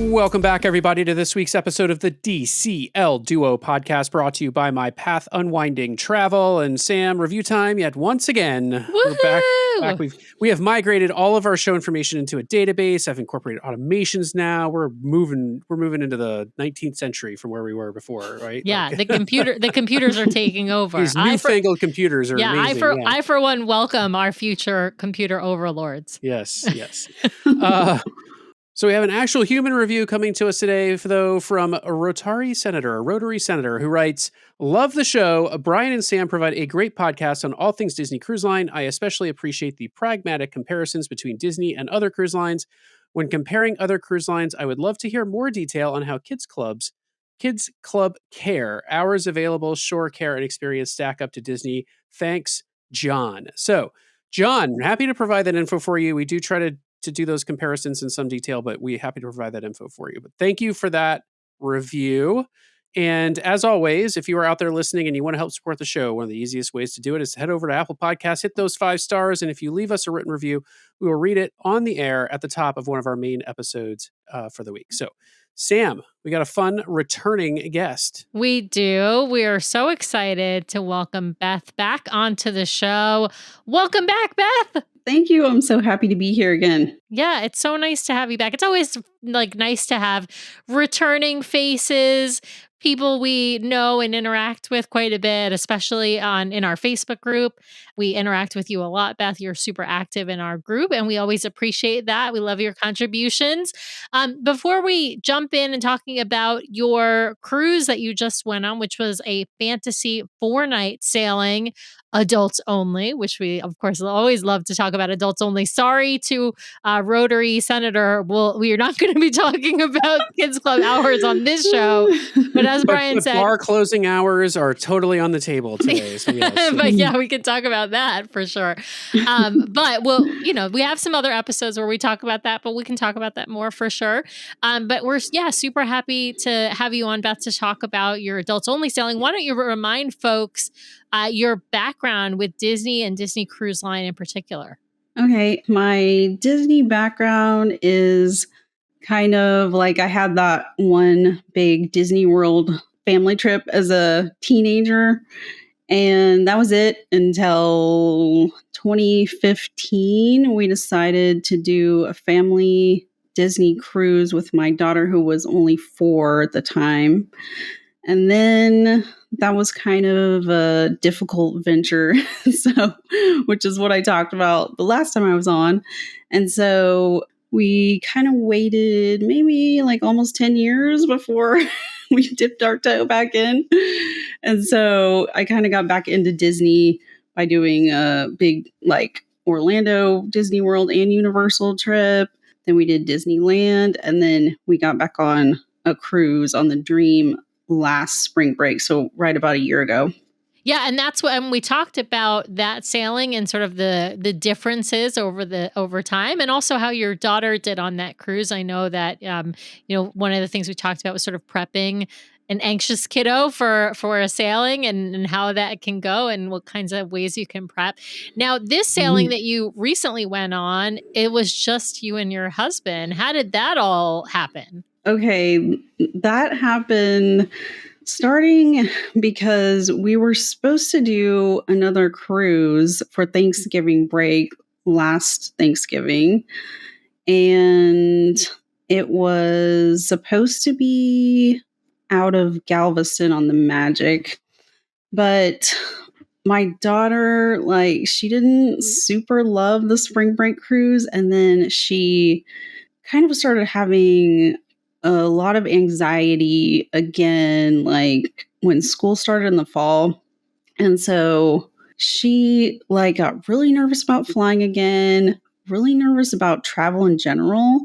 Welcome back, everybody, to this week's episode of the DCL Duo podcast, brought to you by My Path Unwinding Travel and Sam. Review time yet once again. Woo-hoo! We're back. We have migrated all of our show information into a database. I've incorporated automations now. We're moving into the 19th century from where we were before, right? Yeah, like, the computers are taking over. These newfangled computers are amazing. I for one welcome our future computer overlords. Yes. So we have an actual human review coming to us today, though, from a Rotary Senator, who writes, "Love the show. Brian and Sam provide a great podcast on all things Disney Cruise Line. I especially appreciate the pragmatic comparisons between Disney and other cruise lines. When comparing other cruise lines, I would love to hear more detail on how Kids Club care, hours available, shore care, and experience stack up to Disney. Thanks, John." So, John, happy to provide that info for you. We do try to do those comparisons in some detail, but we're happy to provide that info for you. But thank you for that review. And as always, if you are out there listening and you want to help support the show, one of the easiest ways to do it is to head over to Apple Podcasts, hit those 5 stars. And if you leave us a written review, we will read it on the air at the top of one of our main episodes for the week. So, Sam, we got a fun returning guest. We do. We are so excited to welcome Beth back onto the show. Welcome back, Beth. Thank you. I'm so happy to be here again. Yeah, it's so nice to have you back. It's always nice to have returning faces, people we know and interact with quite a bit, especially in our Facebook group. We interact with you a lot, Beth. You're super active in our group, and we always appreciate that. We love your contributions. Before we jump in and talking about your cruise that you just went on, which was a fantasy 4-night sailing, adults only, which we, of course, always love to talk about adults only. Sorry to Rotary Senator. We are not going to be talking about Kids Club hours on this show. But as Brian said, bar closing hours are totally on the table today. So yes. But yeah, we can talk about that for sure. But we have some other episodes where we talk about that, but we can talk about that more for sure. But we're super happy to have you on, Beth, to talk about your adults only sailing. Why don't you remind folks your background with Disney and Disney Cruise Line in particular? Okay, my Disney background is kind of like I had that one big Disney World family trip as a teenager, and that was it until 2015. We decided to do a family Disney cruise with my daughter, who was only 4 at the time. And then that was kind of a difficult venture, which is what I talked about the last time I was on. And so we kind of waited maybe almost 10 years before we dipped our toe back in. And so I kind of got back into Disney by doing a big Orlando, Disney World, and Universal trip. Then we did Disneyland, and then we got back on a cruise on the Dream last spring break, so right about a year ago. Yeah, and that's when we talked about that sailing and sort of the differences over time, and also how your daughter did on that cruise. I know that one of the things we talked about was sort of prepping an anxious kiddo for a sailing and how that can go and what kinds of ways you can prep. Now, this sailing that you recently went on, it was just you and your husband. How did that all happen? Okay, that happened starting because we were supposed to do another cruise for Thanksgiving break last Thanksgiving, and it was supposed to be out of Galveston on the Magic, but my daughter, she didn't super love the spring break cruise, and then she kind of started having a lot of anxiety again, when school started in the fall. And so she got really nervous about flying again, really nervous about travel in general.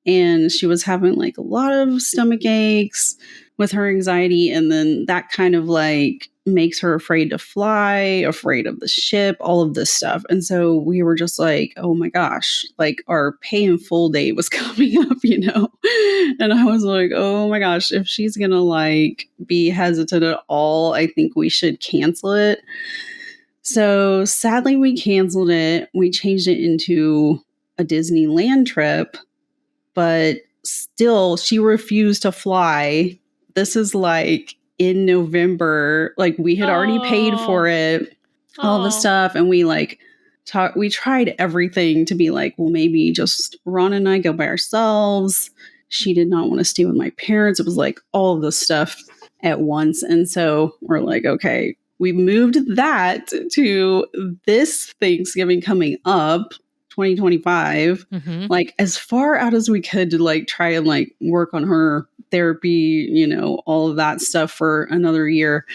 And she was having a lot of stomach aches with her anxiety. And then that kind of makes her afraid to fly, afraid of the ship, all of this stuff. And so we were just like, oh my gosh, like our pay in full day was coming up, And I was like, oh my gosh, if she's going to like be hesitant at all, I think we should cancel it. So sadly, we canceled it. We changed it into a Disneyland trip, but still, she refused to fly. This is like in November. Like we had already paid for it, all the stuff, and we like we tried everything to be like, well, maybe just Ron and I go by ourselves. She did not want to stay with my parents. It was like all of this stuff at once. And so we're like, okay, we moved that to this Thanksgiving coming up, 2025, like as far out as we could to like try and like work on her therapy, all of that stuff for another year.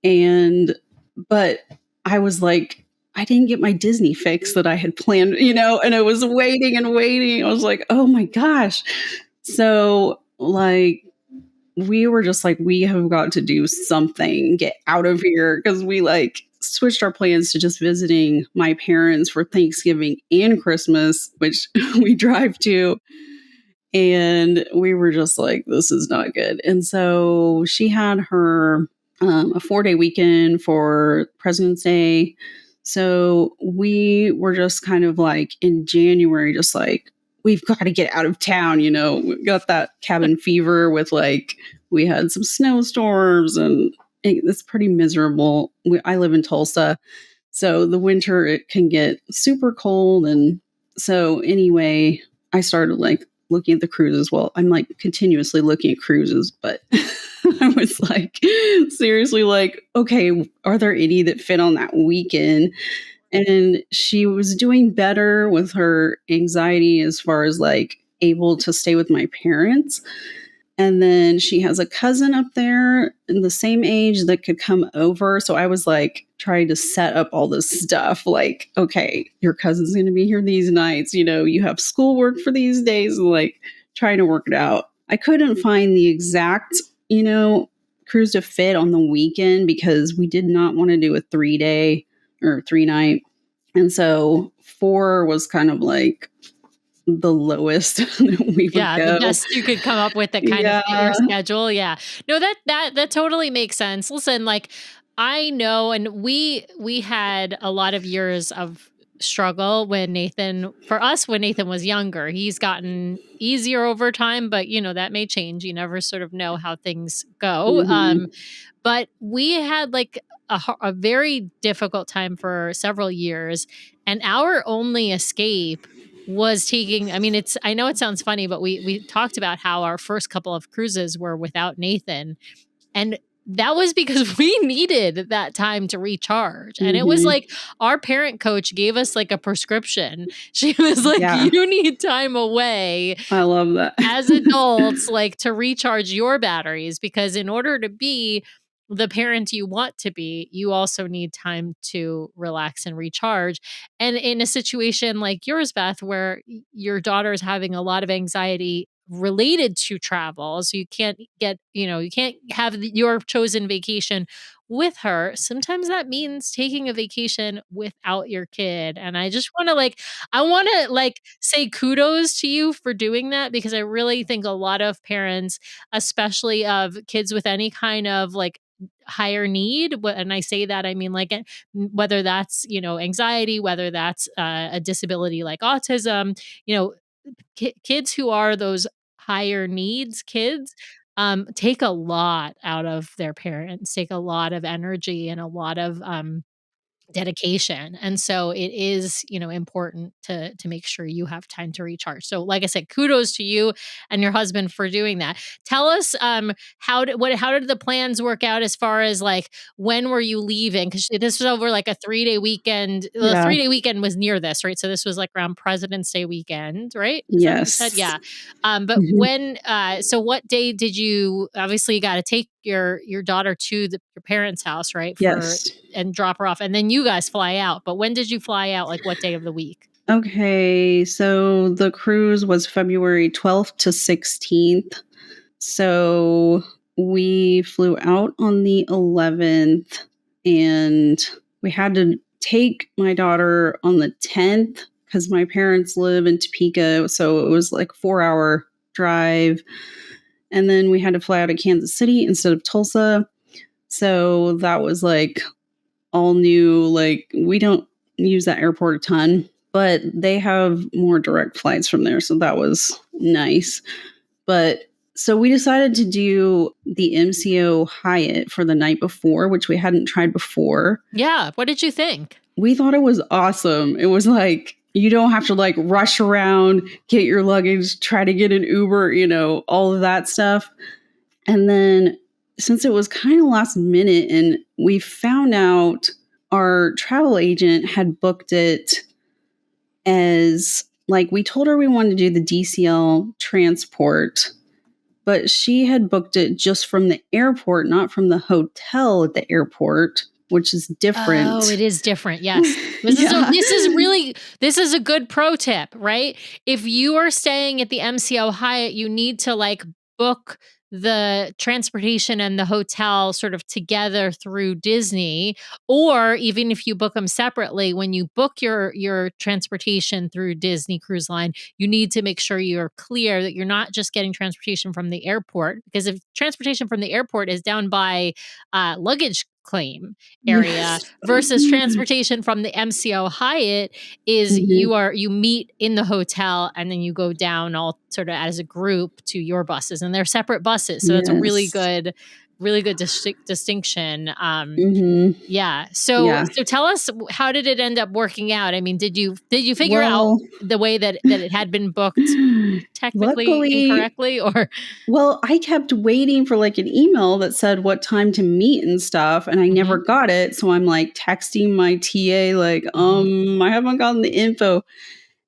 But I was like, I didn't get my Disney fix that I had planned, and I was waiting and waiting. I was like, oh my gosh. So like, we were just like, we have got to do something, get out of here. Cause we like switched our plans to just visiting my parents for Thanksgiving and Christmas, which we drive to. And we were just like, this is not good. And so she had her a 4-day weekend for President's Day. So we were just kind of like in January, just like, we've got to get out of town. We got that cabin fever with like, we had some snowstorms and it's pretty miserable. I live in Tulsa. So the winter, it can get super cold. And so anyway, I started like looking at the cruises. Well, I'm like continuously looking at cruises, but I was like, seriously, like, okay, are there any that fit on that weekend? And she was doing better with her anxiety as far as like able to stay with my parents. And then she has a cousin up there in the same age that could come over. So I was like trying to set up all this stuff. Like, okay, your cousin's going to be here these nights. You have schoolwork for these days. Like trying to work it out. I couldn't find the exact, cruise to fit on the weekend because we did not want to do a 3-day or 3-night. And so 4 was kind of like the lowest that we would go. The best you could come up with that kind of fit your schedule. Yeah. No, that totally makes sense. Listen, like I know, and we had a lot of years of struggle when Nathan was younger. He's gotten easier over time, but that may change. You never sort of know how things go. But we had like a very difficult time for several years, and our only escape was taking, I know it sounds funny, but we talked about how our first couple of cruises were without Nathan. And that was because we needed that time to recharge. And it was like our parent coach gave us like a prescription. She was like, you need time away. I love that. As adults, like to recharge your batteries, because in order to be the parent you want to be, you also need time to relax and recharge. And in a situation like yours, Beth, where your daughter is having a lot of anxiety related to travel, so you can't get, you can't have your chosen vacation with her. Sometimes that means taking a vacation without your kid. And I just want to say kudos to you for doing that, because I really think a lot of parents, especially of kids with any kind of like higher need, and I say that I mean like whether that's anxiety, whether that's a disability like autism, kids who are those higher needs kids take a lot out of their parents, take a lot of energy and a lot of dedication. And so it is, important to make sure you have time to recharge. So like I said, kudos to you and your husband for doing that. Tell us how did the plans work out as far as like when were you leaving? Because this was over like a 3-day weekend. The 3-day weekend was near this, right? So this was like around President's Day weekend, right? Is that what you said? Yeah. But when so what day did you obviously you got to take your daughter to your parents' house, right? And drop her off. And then you guys fly out. But when did you fly out? Like what day of the week? Okay. So the cruise was February 12th to 16th. So we flew out on the 11th, and we had to take my daughter on the 10th because my parents live in Topeka. So it was like a 4-hour drive. And then we had to fly out of Kansas City instead of Tulsa. So that was like all new. Like, we don't use that airport a ton, but they have more direct flights from there. So that was nice. But so we decided to do the MCO Hyatt for the night before, which we hadn't tried before. Yeah. What did you think? We thought it was awesome. It was like, you don't have to like rush around, get your luggage, try to get an Uber, all of that stuff. And then since it was kind of last minute and we found out our travel agent had booked it as like, we told her we wanted to do the DCL transport, but she had booked it just from the airport, not from the hotel at the airport, which is different. Oh, it is different. Yes. This is a good pro tip, right? If you are staying at the MCO Hyatt, you need to like book the transportation and the hotel sort of together through Disney, or even if you book them separately, when you book your transportation through Disney Cruise Line, you need to make sure you're clear that you're not just getting transportation from the airport, because if transportation from the airport is down by luggage claim area versus transportation from the MCO Hyatt is you meet in the hotel and then you go down all sort of as a group to your buses, and they're separate buses. So that's a really good distinction. So tell us, how did it end up working out? I mean, did you figure out the way that it had been booked technically incorrectly, or? Well, I kept waiting for like an email that said what time to meet and stuff, and I never got it. So I'm like texting my TA like, I haven't gotten the info.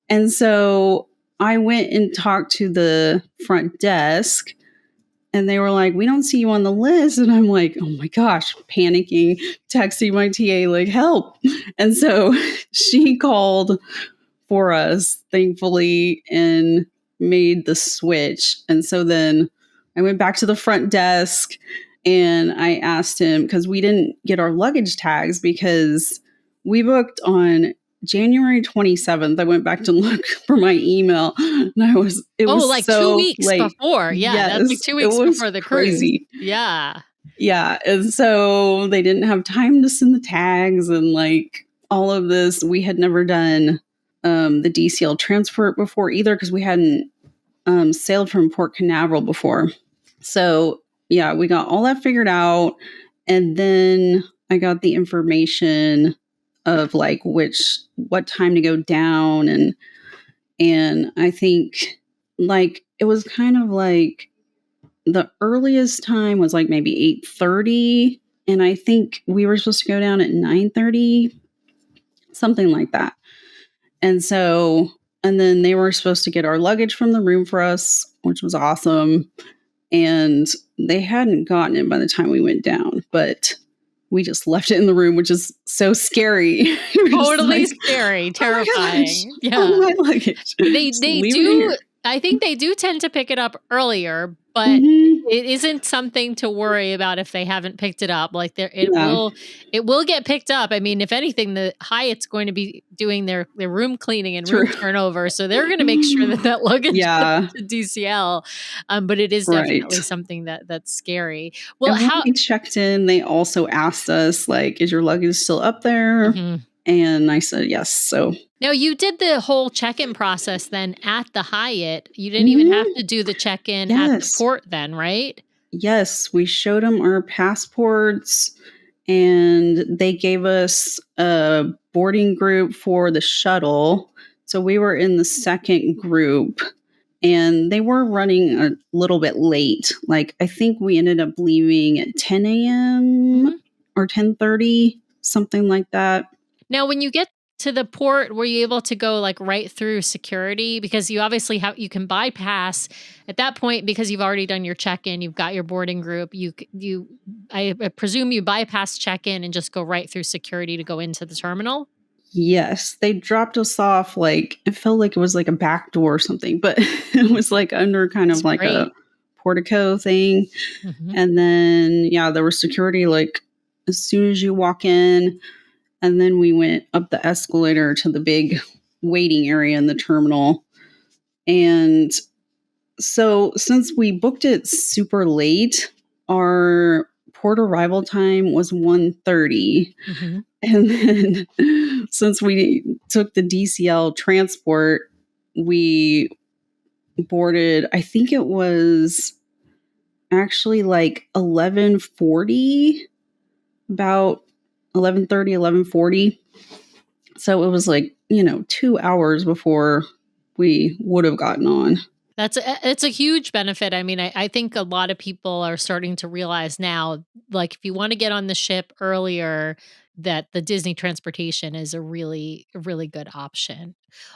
And so I went and talked to the front desk, and they were like, we don't see you on the list. And I'm like, oh my gosh, panicking, texting my TA, like, help. And so she called for us, thankfully, and made the switch. And so then I went back to the front desk and I asked him, because we didn't get our luggage tags because we booked on January 27th. I went back to look for my email, and it was like so 2 weeks late. before. Yeah, yes, that's like 2 weeks before the crazy. cruise. Yeah. Yeah. And so they didn't have time to send the tags and like all of this. We had never done the DCL transport before either, because we hadn't sailed from Port Canaveral before. So yeah, we got all that figured out. And then I got the information of like what time to go down. And I think like it was kind of like the earliest time was like maybe 8:30. And I think we were supposed to go down at 9:30, something like that. And then they were supposed to get our luggage from the room for us, which was awesome. And they hadn't gotten it by the time we went down, but we just left it in the room, which is so scary. Totally scary, terrifying. My luggage. They do. I think they do tend to pick it up earlier, but it isn't something to worry about if they haven't picked it up. Like it will get picked up. I mean, if anything, the Hyatt's going to be doing their room cleaning and room turnover, so they're going to make sure that luggage goes to DCL. But it is definitely something that's scary. Well, and when we checked in, they also asked us like, "Is your luggage still up there?" And I said yes. So. Now, you did the whole check-in process then at the Hyatt. You didn't even have to do the check-in at the port then, right? Yes, we showed them our passports, and they gave us a boarding group for the shuttle. So we were in the second group, and they were running a little bit late. Like, I think we ended up leaving at 10 a.m. or 10:30, something like that. Now, when you get to the port, were you able to go like right through security? Because you obviously you can bypass at that point, because you've already done your check-in, you've got your boarding group. I presume you bypass check-in and just go right through security to go into the terminal. Yes, they dropped us off. Like, it felt like it was like a back door or something, but it was like under kind of like a portico thing. Mhm. And then, yeah, there was security like as soon as you walk in. And then we went up the escalator to the big waiting area in the terminal. And so since we booked it super late, our port arrival time was 1:30. Mhm. And then since we took the DCL transport, we boarded, I think it was actually like 11:40, about 11:30, 11:40. So it was like, 2 hours before we would have gotten on. It's a huge benefit. I mean, I think a lot of people are starting to realize now, like if you want to get on the ship earlier, that the Disney transportation is a really good option.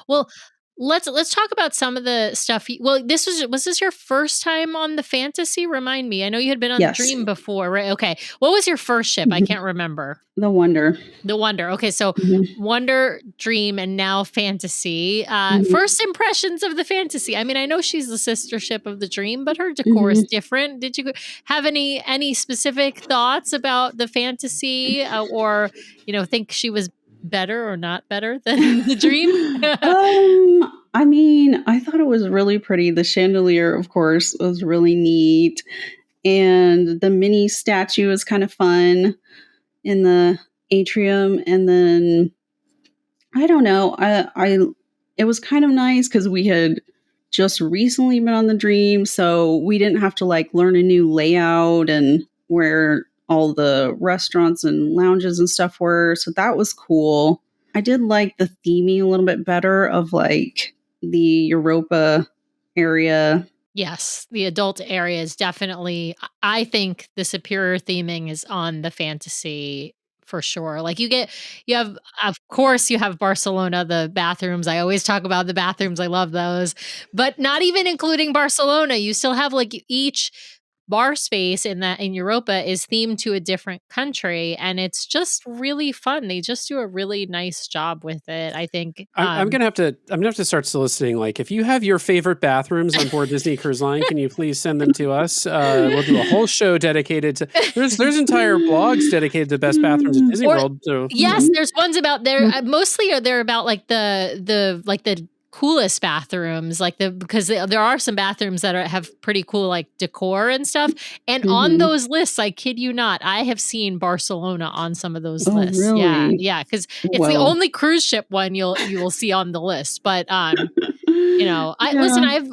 Well, let's talk about some of the stuff. Well, was this your first time on the Fantasy? Remind me. I know you had been on the Yes. Dream before, right? Okay. What was your first ship? I Mhm. can't remember. The Wonder. The Wonder. Okay, so Mhm. Wonder, Dream, and now Fantasy. Mhm. First impressions of the Fantasy. I mean, I know she's the sister ship of the Dream, but her decor is different. Did you have any specific thoughts about the Fantasy, or think she was better or not better than the Dream? I mean, I thought it was really pretty. The chandelier, of course, was really neat. And the mini statue is kind of fun in the atrium. And then I don't know. It was kind of nice because we had just recently been on the Dream, so we didn't have to like learn a new layout and where all the restaurants and lounges and stuff were. So that was cool. I did like the theming a little bit better of like the Europa area. Yes, the adult area is definitely, I think the superior theming is on the Fantasy for sure. Like you have, of course, you have Barcelona, the bathrooms. I always talk about the bathrooms. I love those. But not even including Barcelona, you still have like each bar space in Europa is themed to a different country, and it's just really fun. They just do a really nice job with it, I think. I'm gonna have to start soliciting. Like, if you have your favorite bathrooms on board Disney Cruise Line, can you please send them to us? We'll do a whole show dedicated to. There's entire blogs dedicated to best bathrooms at Disney Or World. So yes, there's ones about mostly they're about like the coolest bathrooms, like because there are some bathrooms that have pretty cool like decor and stuff. And on those lists, I kid you not, I have seen Barcelona on some of those Oh, lists. really? Yeah, because it's the only cruise ship one you will see on the list. But Yeah.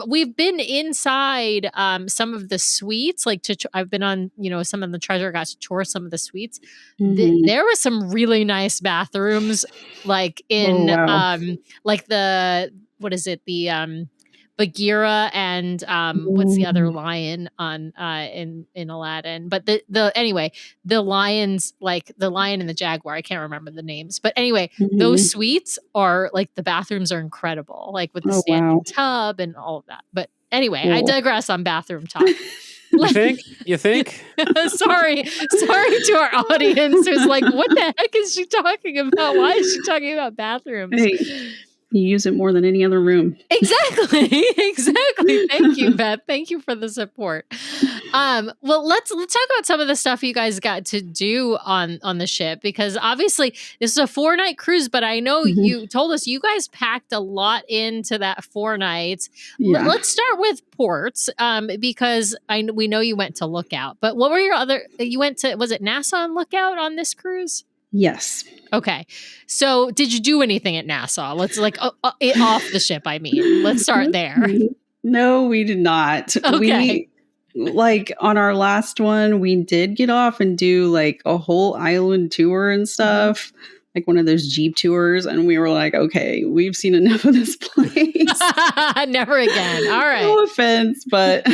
we've been inside some of the suites, like I've been on, some of the treasure, got to tour some of the suites. There were some really nice bathrooms, like Oh, in wow. like what is it, the Bagheera and what's the other Ooh. lion on in Aladdin? But anyway, the lions, like the lion and the jaguar, I can't remember the names. But anyway, those suites are like, the bathrooms are incredible, like with the Oh, standing wow. tub and all of that. But anyway, I Cool. digress on bathroom talk. you think? Sorry to our audience who's like, what the heck is she talking about? Why is she talking about bathrooms? Hey, you use it more than any other room. Exactly. Thank you, Beth. Thank you for the support. Well, let's talk about some of the stuff you guys got to do on the ship, because obviously this is a 4-night cruise, but I know you told us you guys packed a lot into that 4 nights. Yeah. Let's start with ports, because we know you went to Lookout, but what were your other? You went to, was it Nassau and Lookout on this cruise? Yes. Okay. So did you do anything at Nassau? Let's off the ship, I mean. Let's start there. No, we did not. Okay. Like on our last one, we did get off and do like a whole island tour and stuff, like one of those Jeep tours. And we were like, okay, we've seen enough of this place. Never again. All right. No offense, but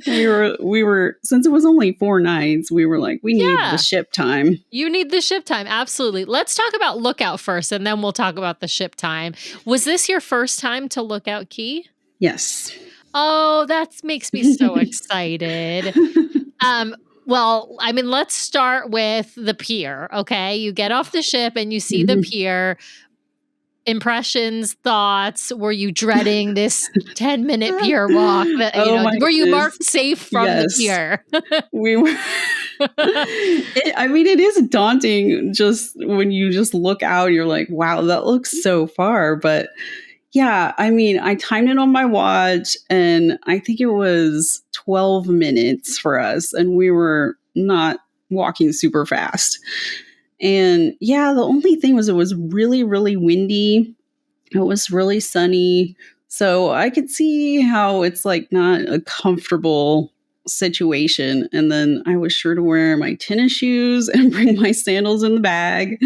we were, since it was only 4 nights, we were like, we need the ship time. You need the ship time. Absolutely. Let's talk about Lookout first, and then we'll talk about the ship time. Was this your first time to Lookout Key? Yes. Oh, that makes me so excited. Well, I mean, let's start with the pier, okay? You get off the ship and you see the pier. impressions, thoughts? Were you dreading this 10-minute pier walk? That, Oh my were you goodness. marked safe from the Yes. pier? We were. It is daunting just when you just look out. You're like, wow, that looks so far. But yeah, I timed it on my watch and I think it was 12 minutes for us. And we were not walking super fast. And yeah, the only thing was it was really, really windy. It was really sunny. So I could see how it's like not a comfortable situation. And then I was sure to wear my tennis shoes and bring my sandals in the bag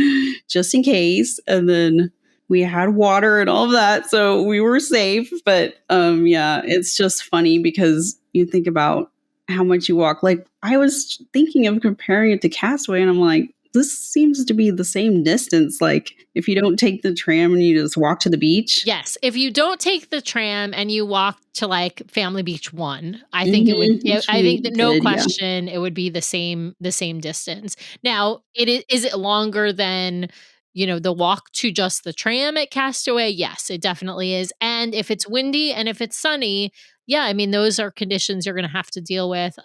just in case. And then we had water and all of that. So we were safe. But yeah, it's just funny because you think about how much you walk. Like I was thinking of comparing it to Castaway and I'm like, this seems to be the same distance. Like if you don't take the tram and you just walk to the beach. Yes. If you don't take the tram and you walk to like Family Beach 1, I think it would, Which I we think that no did, yeah. question, it would be the same distance. Now, is it longer than, the walk to just the tram at Castaway? Yes, it definitely is. And if it's windy and if it's sunny, yeah, I mean, those are conditions you're going to have to deal with.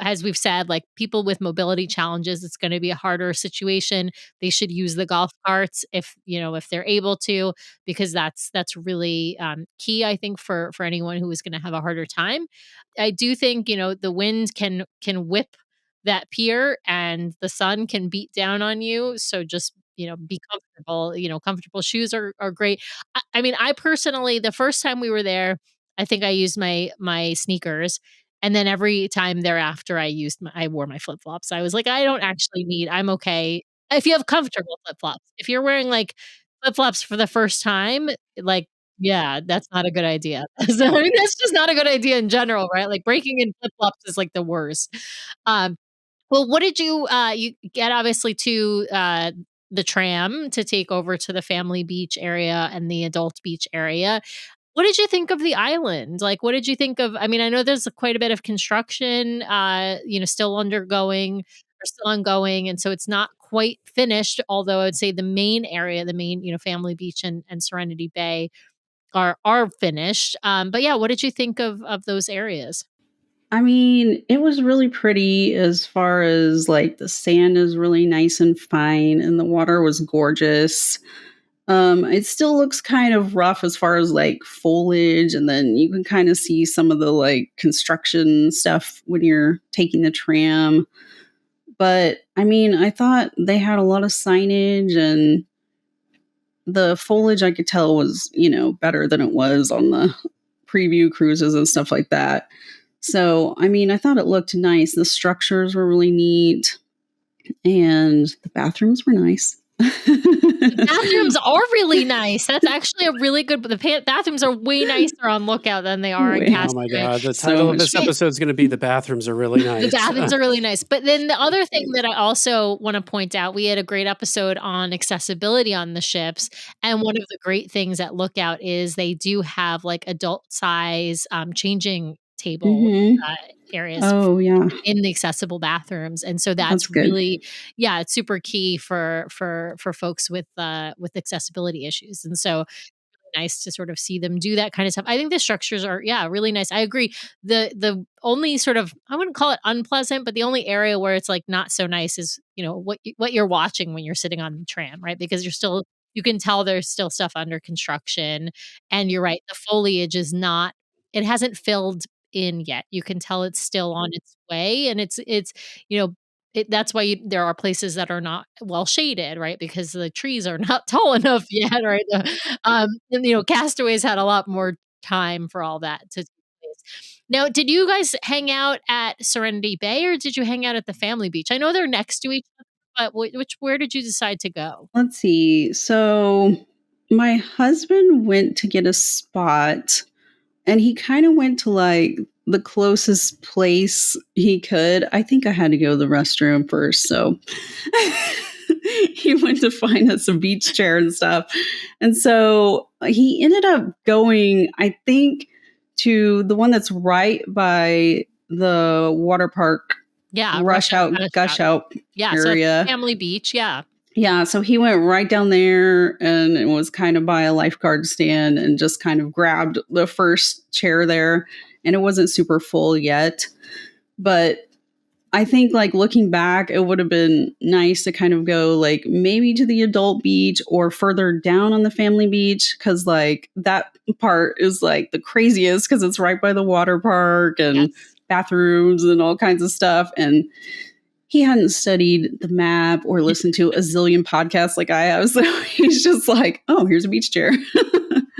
As we've said, like people with mobility challenges, it's going to be a harder situation. They should use the golf carts if they're able to, because that's really key, I think, for anyone who is going to have a harder time. I do think the wind can whip that pier and the sun can beat down on you. So just be comfortable. Comfortable shoes are great. I mean, I personally, the first time we were there, I think I used my sneakers. And then every time thereafter, I wore my flip flops. I was like, I don't actually I'm okay if you have comfortable flip flops. If you're wearing like flip flops for the first time, like, yeah, that's not a good idea. So, I mean, that's just not a good idea in general, right? Like breaking in flip flops is like the worst. Um, well, what did you get obviously to the tram to take over to the family beach area and the adult beach area? What did you think of the island? Like, what did you think of, I mean, I know there's quite a bit of construction, still undergoing or still ongoing. And so it's not quite finished, although I would say the main area, the main, Family Beach and Serenity Bay are finished. But yeah, what did you think of those areas? I mean, it was really pretty as far as like the sand is really nice and fine and the water was gorgeous. It still looks kind of rough as far as like foliage, and then you can kind of see some of the like construction stuff when you're taking the tram. But I mean, I thought they had a lot of signage and the foliage I could tell was, better than it was on the preview cruises and stuff like that. So, I mean, I thought it looked nice. The structures were really neat and the bathrooms were nice. The bathrooms are really nice. That's actually a really good. The bathrooms are way nicer on Lookout than they are in Way. Castaway. Oh my God. The title of this episode is going to be The Bathrooms Are Really Nice. The bathrooms are really nice. But then the other thing that I also want to point out, we had a great episode on accessibility on the ships. And one of the great things at Lookout is they do have like adult size changing table areas. Oh, yeah. In the accessible bathrooms. And so that's good. really, yeah, it's super key for folks with accessibility issues. And so nice to sort of see them do that kind of stuff. I think the structures are, yeah, really nice. I agree. The only sort of, I wouldn't call it unpleasant, but the only area where it's like not so nice is, what you're watching when you're sitting on the tram, right? Because you can tell there's still stuff under construction. And you're right, the foliage is not, it hasn't filled in yet. You can tell it's still on its way. And it's, that's why there are places that are not well shaded, right? Because the trees are not tall enough yet, right? And, Castaways had a lot more time for all that to take place. Now, did you guys hang out at Serenity Bay or did you hang out at the Family Beach? I know they're next to each other, but where did you decide to go? Let's see. So my husband went to get a spot and he kind of went to like the closest place he could. I think I had to go to the restroom first. So he went to find us a beach chair and stuff. And so he ended up going, I think, to the one that's right by the water park. Yeah. Rush out, gush out yeah, area. So Family Beach. Yeah. Yeah, so he went right down there and it was kind of by a lifeguard stand and just kind of grabbed the first chair there. And it wasn't super full yet. But I think like looking back, it would have been nice to kind of go like maybe to the adult beach or further down on the family beach. Cause like that part is like the craziest because it's right by the water park and Yes. bathrooms and all kinds of stuff. And he hadn't studied the map or listened to a zillion podcasts like I have. So he's just like, oh, here's a beach chair.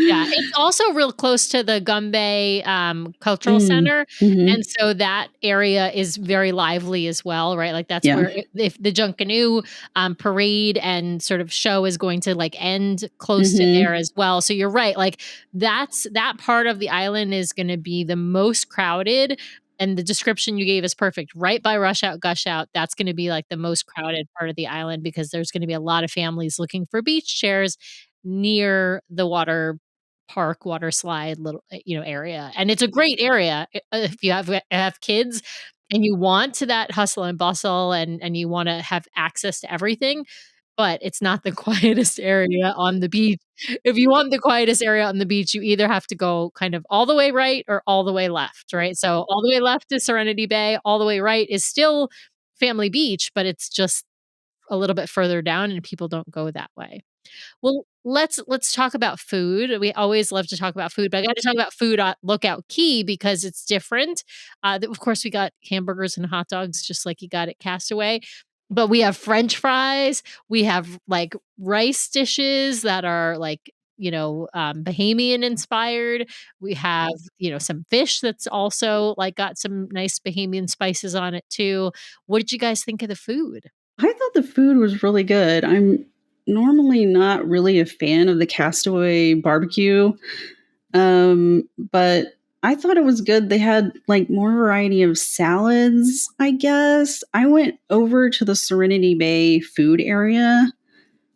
Yeah, it's also real close to the Gumbay Cultural Center, Mm-hmm. and so that area is very lively as well, right? Like that's Yeah. where if the Junkanoo parade and sort of show is going to like end close to Mm-hmm. there as well. So you're right, like that part of the island is going to be the most crowded. And the description you gave is perfect. Right by Rush Out, Gush Out, that's going to be like the most crowded part of the island because there's going to be a lot of families looking for beach chairs near the water slide little area, and it's a great area if you have kids and you want to that hustle and bustle and you want to have access to everything, but it's not the quietest area on the beach. If you want the quietest area on the beach, you either have to go kind of all the way right or all the way left, right? So all the way left is Serenity Bay, all the way right is still Family Beach, but it's just a little bit further down and people don't go that way. Well, let's talk about food. We always love to talk about food, but I got to talk about food at Lookout Key because it's different. Of course, we got hamburgers and hot dogs just like you got at Castaway, but we have French fries. We have like rice dishes that are like Bahamian inspired. We have some fish that's also like got some nice Bahamian spices on it too. What did you guys think of the food? I thought the food was really good. I'm normally not really a fan of the Castaway barbecue, but I thought it was good. They had like more variety of salads, I guess. I went over to the Serenity Bay food area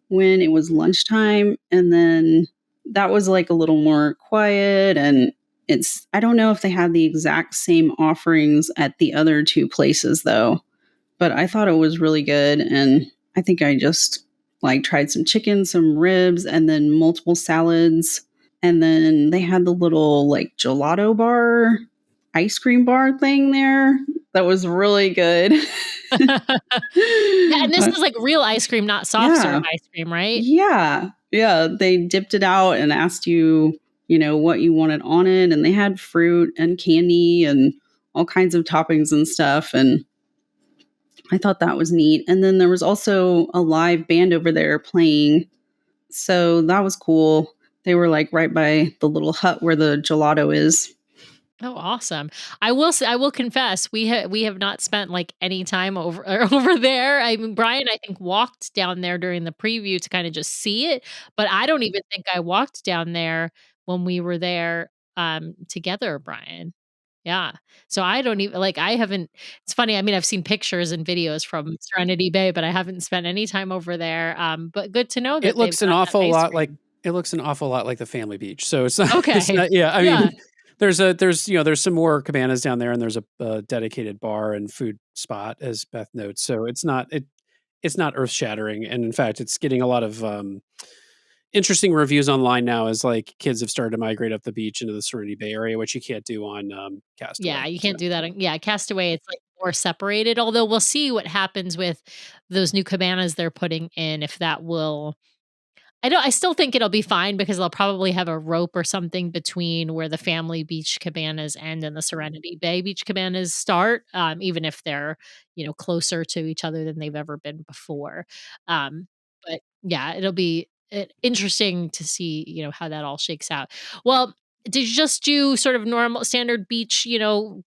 when it was lunchtime, and then that was like a little more quiet. And I don't know if they had the exact same offerings at the other two places though, but I thought it was really good. And I think I just like tried some chicken, some ribs, and then multiple salads. And then they had the little like gelato bar, ice cream bar thing there. That was really good. Yeah, and this is like real ice cream, not soft serve Yeah. ice cream, right? Yeah. Yeah. They dipped it out and asked you, what you wanted on it. And they had fruit and candy and all kinds of toppings and stuff. And I thought that was neat. And then there was also a live band over there playing. So that was cool. They were like right by the little hut where the gelato is. Oh, awesome. I will confess, we have not spent like any time over over there. I mean, Brian, I think walked down there during the preview to kind of just see it, but I don't even think I walked down there when we were there together, Brian. Yeah. So I don't even like I haven't it's funny. I mean, I've seen pictures and videos from Serenity Bay, but I haven't spent any time over there. But good to know It that they've looks an got that awful ice lot like cream. it looks an awful lot like the family beach. So it's not it's Okay. not yeah, I Yeah. mean, there's some more cabanas down there and there's a dedicated bar and food spot as Beth notes. So it's not earth-shattering, and in fact, it's getting a lot of interesting reviews online now as like kids have started to migrate up the beach into the Serenity Bay area, which you can't do on Yeah, Castaway. you So can't do that. Yeah, Castaway, it's like more separated. Although we'll see what happens with those new cabanas they're putting in, if that will I still think it'll be fine because they'll probably have a rope or something between where the family beach cabanas end and the Serenity Bay beach cabanas start, even if they're, closer to each other than they've ever been before. But yeah, it'll be interesting to see, how that all shakes out. Well, did you just do sort of normal standard beach,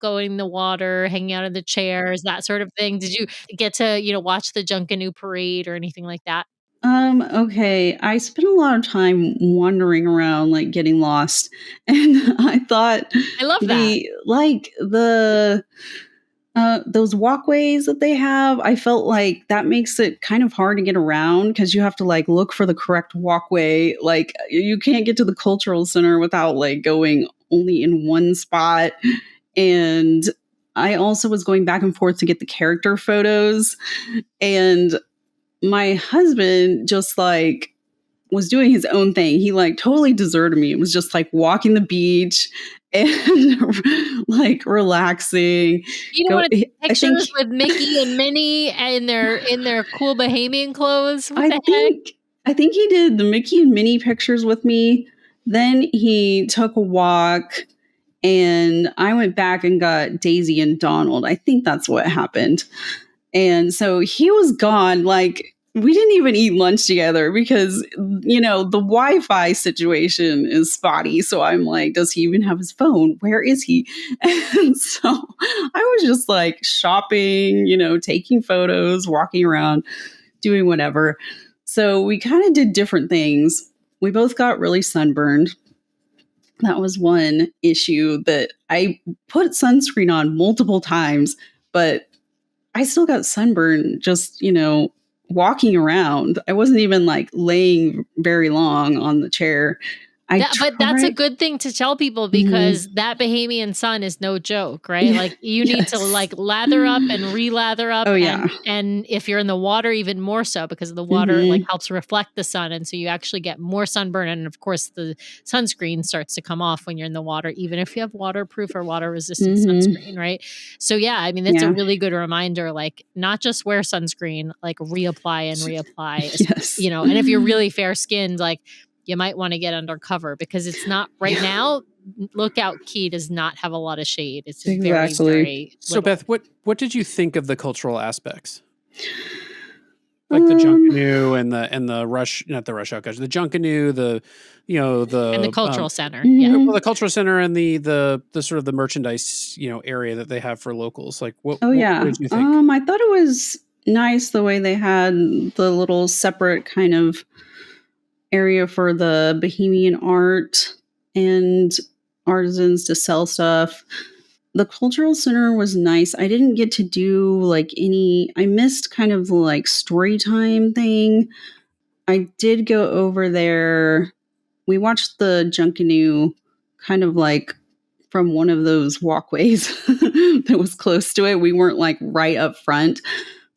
going in the water, hanging out in the chairs, that sort of thing? Did you get to, watch the Junkanoo parade or anything like that? Okay. I spent a lot of time wandering around, like getting lost. And I thought I love that. the those walkways that they have, I felt like that makes it kind of hard to get around because you have to like look for the correct walkway. Like you can't get to the cultural center without like going only in one spot. And I also was going back and forth to get the character photos. And my husband just like was doing his own thing. He like totally deserted me. It was just like walking the beach and like relaxing. You don't Go. want to take I think. pictures with Mickey and Minnie in their cool Bahamian clothes. What I the heck? think. I think he did the Mickey and Minnie pictures with me. Then he took a walk, and I went back and got Daisy and Donald. I think that's what happened. And so he was gone. Like, we didn't even eat lunch together because, the Wi-Fi situation is spotty. So I'm like, does he even have his phone? Where is he? And so I was just like shopping, taking photos, walking around, doing whatever. So we kind of did different things. We both got really sunburned. That was one issue that I put sunscreen on multiple times, but I still got sunburned just, walking around. I wasn't even like laying very long on the chair. But that's a good thing to tell people because that Bahamian sun is no joke, right? Yeah, like you need to like lather up and re-lather up. Oh, yeah. And if you're in the water, even more so because the water like helps reflect the sun. And so you actually get more sunburn. And of course the sunscreen starts to come off when you're in the water, even if you have waterproof or water resistant sunscreen, right? So yeah, I mean, that's a really good reminder, like not just wear sunscreen, like reapply and reapply, Yes. and if you're really fair skinned, like you might want to get undercover because it's not right now. Lookout Key does not have a lot of shade. It's just very, very So Beth, what did you think of the cultural aspects? Like the junk canoe and the rush, not the rush out guys, the junk canoe, and the cultural center. Well, the cultural center and the sort of the merchandise, area that they have for locals. Like what did you think? I thought it was nice the way they had the little separate kind of area for the Bahamian art and artisans to sell stuff. The cultural center was nice. I didn't get to do I missed kind of the like story time thing. I did go over there. We watched the Junkanoo kind of like from one of those walkways that was close to it. We weren't like right up front.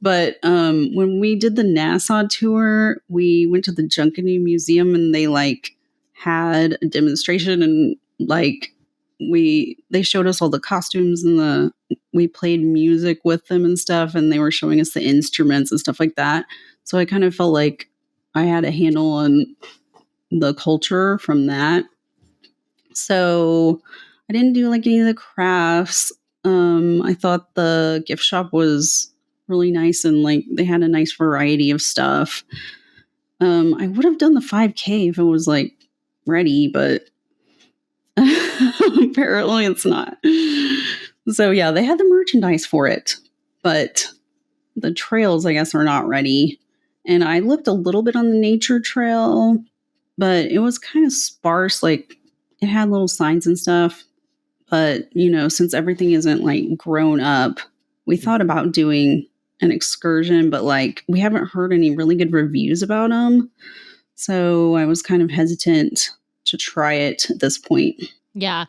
But when we did the Nassau tour, we went to the Junkanoo Museum and they like had a demonstration and like they showed us all the costumes and we played music with them and stuff, and they were showing us the instruments and stuff like that. So I kind of felt like I had a handle on the culture from that. So I didn't do like any of the crafts. I thought the gift shop was really nice and like they had a nice variety of stuff. I would have done the 5K if it was like ready, but apparently it's not. So yeah, they had the merchandise for it, but the trails, I guess, are not ready. And I looked a little bit on the nature trail, but it was kind of sparse. Like it had little signs and stuff, but since everything isn't like grown up, we thought about doing an excursion, but like we haven't heard any really good reviews about them. So I was kind of hesitant to try it at this point. Yeah.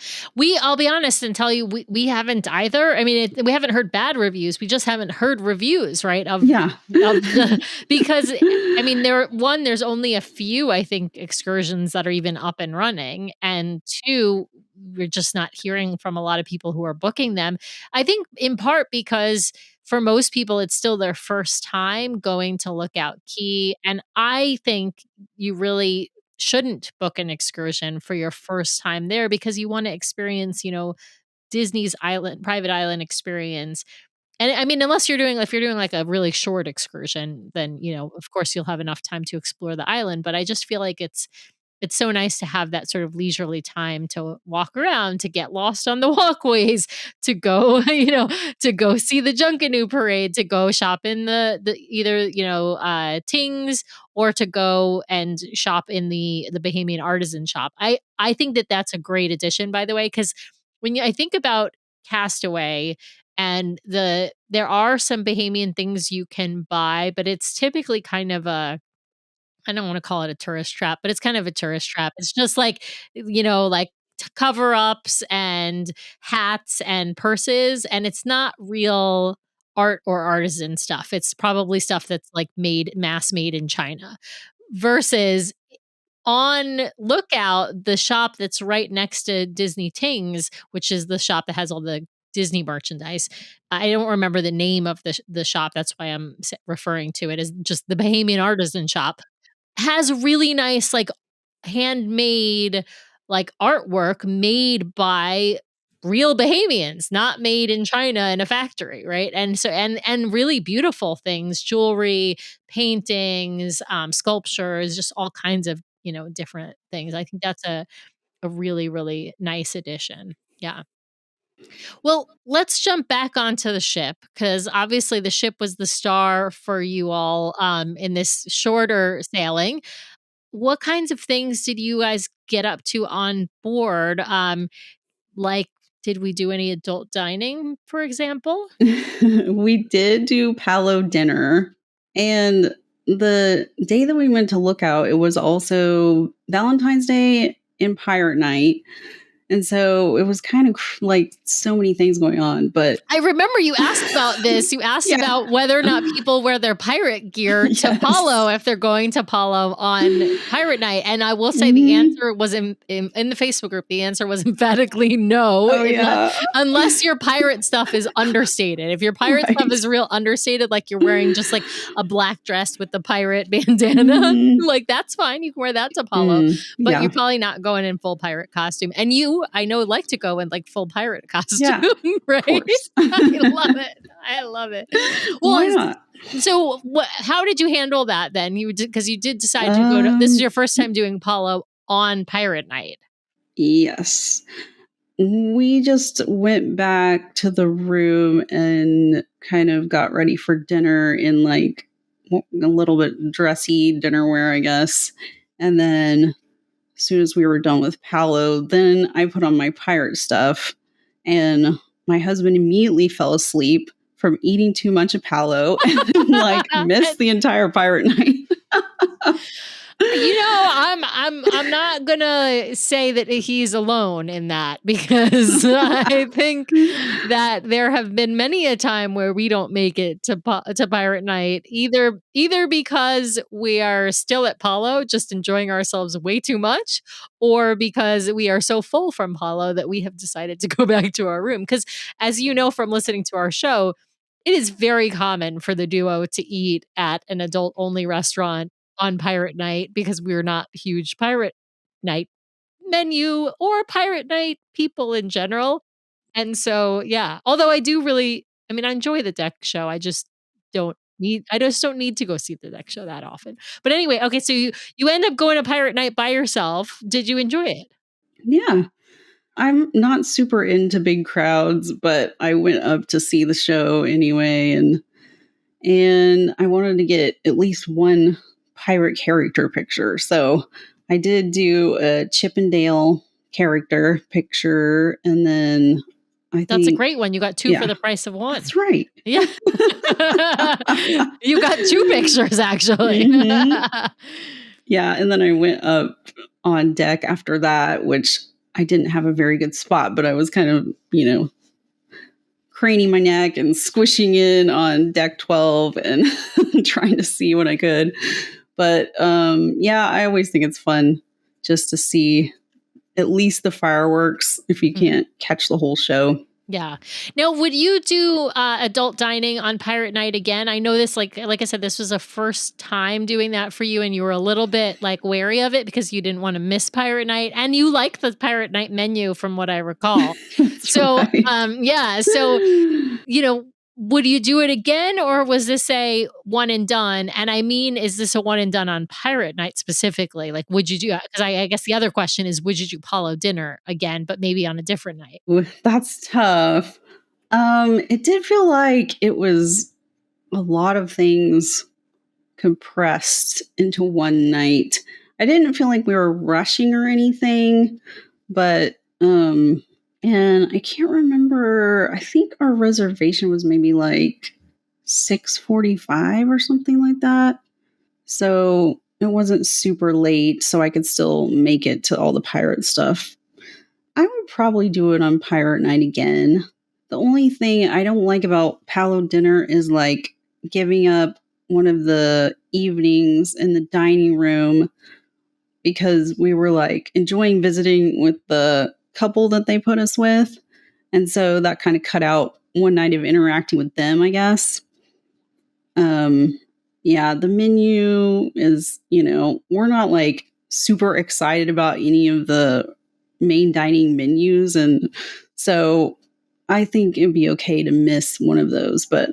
I'll be honest and tell you, we haven't either. I mean, we haven't heard bad reviews. We just haven't heard reviews, right? Because I mean, there's only a few, I think, excursions that are even up and running. And two, we're just not hearing from a lot of people who are booking them. I think in part because for most people, it's still their first time going to Lookout Key. And I think you really shouldn't book an excursion for your first time there because you want to experience, Disney's private island experience. And I mean, if you're doing like a really short excursion, then, of course you'll have enough time to explore the island. But I just feel like it's so nice to have that sort of leisurely time to walk around, to get lost on the walkways, to go, to go see the Junkanoo parade, to go shop in the either, Tings, or to go and shop in the Bahamian artisan shop. I think that's a great addition, by the way, because I think about Castaway and there are some Bahamian things you can buy, but it's typically kind of I don't want to call it a tourist trap, but it's kind of a tourist trap. It's just like, like cover ups and hats and purses, and it's not real art or artisan stuff. It's probably stuff that's like mass made in China versus on Lookout, the shop that's right next to Disney Tings, which is the shop that has all the Disney merchandise. I don't remember the name of the shop. That's why I'm referring to it as just the Bahamian Artisan Shop. Has really nice, like, handmade, like, artwork made by real Bahamians, not made in China in a factory, right? And so and really beautiful things, jewelry, paintings, sculptures, just all kinds of, different things. I think that's a really, really nice addition. Yeah. Well, let's jump back onto the ship because obviously the ship was the star for you all in this shorter sailing. What kinds of things did you guys get up to on board? Like, did we do any adult dining, for example? We did do Palo dinner. And the day that we went to Lookout, it was also Valentine's Day and Pirate Night. And so it was kind of like so many things going on. But I remember you asked about this. You asked about whether or not people wear their pirate gear to Palo if they're going to Palo on Pirate Night. And I will say the answer was in the Facebook group. The answer was emphatically no. Unless your pirate stuff is understated. If your pirate stuff is real understated, like you're wearing just like a black dress with the pirate bandana, like that's fine. You can wear that to Palo. But you're probably not going in full pirate costume. And you, I know, like to go in like full pirate costume, right? I love it. Well, so how did you handle that then? Because you did decide to go to, this is your first time doing Palo on Pirate Night. Yes. We just went back to the room and kind of got ready for dinner in like a little bit dressy dinnerwear, I guess. And then as soon as we were done with Palo, then I put on my pirate stuff, and my husband immediately fell asleep from eating too much of Palo and like missed the entire Pirate Night. I'm not gonna say that he's alone in that because I think that there have been many a time where we don't make it to Pirate Night either because we are still at Palo just enjoying ourselves way too much, or because we are so full from Palo that we have decided to go back to our room. Because as you know from listening to our show, it is very common for the duo to eat at an adult only restaurant on Pirate Night because we're not huge Pirate Night menu or Pirate Night people in general. And so, yeah, although I enjoy the deck show. I just don't need to go see the deck show that often. But anyway, okay, so you end up going to Pirate Night by yourself. Did you enjoy it? Yeah. I'm not super into big crowds, but I went up to see the show anyway, and I wanted to get at least one pirate character picture. So I did do a Chippendale character picture, and then That's a great one. You got two for the price of one. That's right. Yeah. You got two pictures, actually. Yeah, and then I went up on deck after that, which I didn't have a very good spot, but I was kind of, craning my neck and squishing in on deck 12 and trying to see what I could. But I always think it's fun just to see at least the fireworks if you can't catch the whole show. Yeah. Now, would you do adult dining on Pirate Night again? I know this, like I said, this was a first time doing that for you, and you were a little bit like wary of it because you didn't want to miss Pirate Night, and you like the Pirate Night menu from what I recall. So, right. So, would you do it again, or was this a one and done? And I mean, is this a one and done on Pirate Night specifically? Like, would you do, because I guess the other question is, would you do Palo dinner again, but maybe on a different night? That's tough. It did feel like it was a lot of things compressed into one night. I didn't feel like we were rushing or anything, but and I can't remember. I think our reservation was maybe like 6:45 or something like that. So it wasn't super late, so I could still make it to all the pirate stuff. I would probably do it on Pirate Night again, The only thing I don't like about Palo dinner is like giving up one of the evenings in the dining room because we were like enjoying visiting with the couple that they put us with. And so that kind of cut out one night of interacting with them, I guess. Yeah, the menu is, we're not like super excited about any of the main dining menus. And so I think it'd be okay to miss one of those. But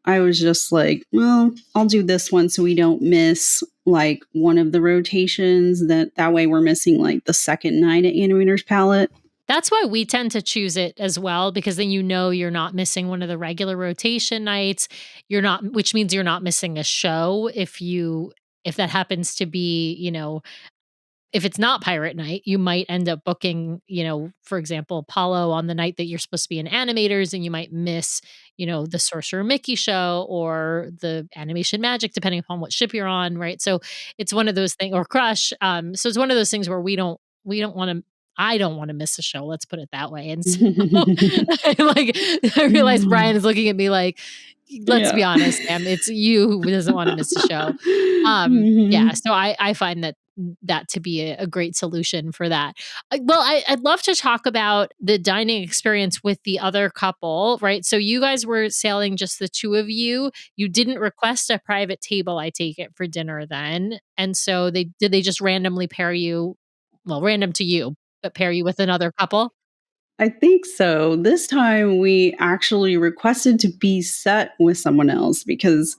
I was just like, well, I'll do this one so we don't miss like one of the rotations. That way we're missing like the second night at Animator's Palette. That's why we tend to choose it as well, because then you're not missing one of the regular rotation nights. Which means you're not missing a show if that happens to be, if it's not pirate night, you might end up booking, for example, Apollo on the night that you're supposed to be in animators, and you might miss, the Sorcerer Mickey show or the Animation Magic, depending upon what ship you're on, right? So it's one of those things, or Crush. So it's one of those things where we don't want to. I don't want to miss a show. Let's put it that way. And so, I realize Brian is looking at me like, let's be honest, Sam, it's you who doesn't want to miss a show. Yeah. So I find that to be a great solution for that. I'd love to talk about the dining experience with the other couple, right? So you guys were sailing just the two of you. You didn't request a private table, I take it, for dinner then. And so did they just randomly pair you, well, random to you, but pair you with another couple? I think so. This time we actually requested to be set with someone else because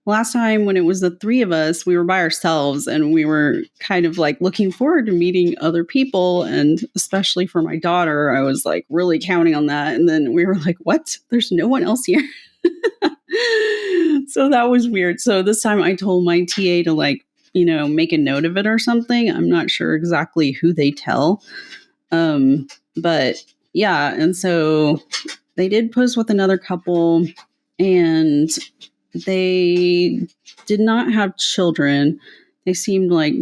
last time when it was the three of us, we were by ourselves and we were kind of like looking forward to meeting other people. And especially for my daughter, I was like really counting on that. And then we were like, what? There's no one else here. So that was weird. So this time I told my TA to like, make a note of it or something. I'm not sure exactly who they tell. But yeah, and so they did pose with another couple and they did not have children. They seemed like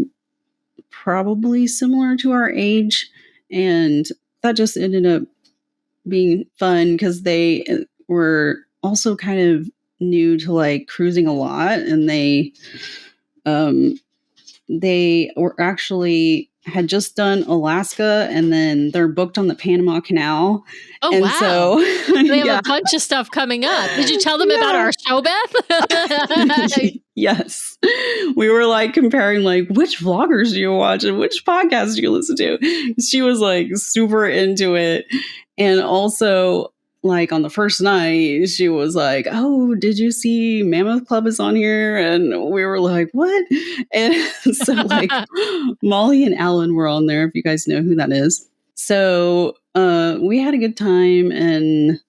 probably similar to our age. And that just ended up being fun because they were also kind of new to like cruising a lot. And they were actually had just done Alaska and then they're booked on the Panama Canal. Oh, and wow. So they have a bunch of stuff coming up. Did you tell them about our show, Beth? Yes. We were like comparing like which vloggers do you watch and which podcasts do you listen to? She was like super into it. And also like on the first night, she was like, oh, did you see Mammoth Club is on here? And we were like, what? And so like Molly and Alan were on there, if you guys know who that is. So we had a good time and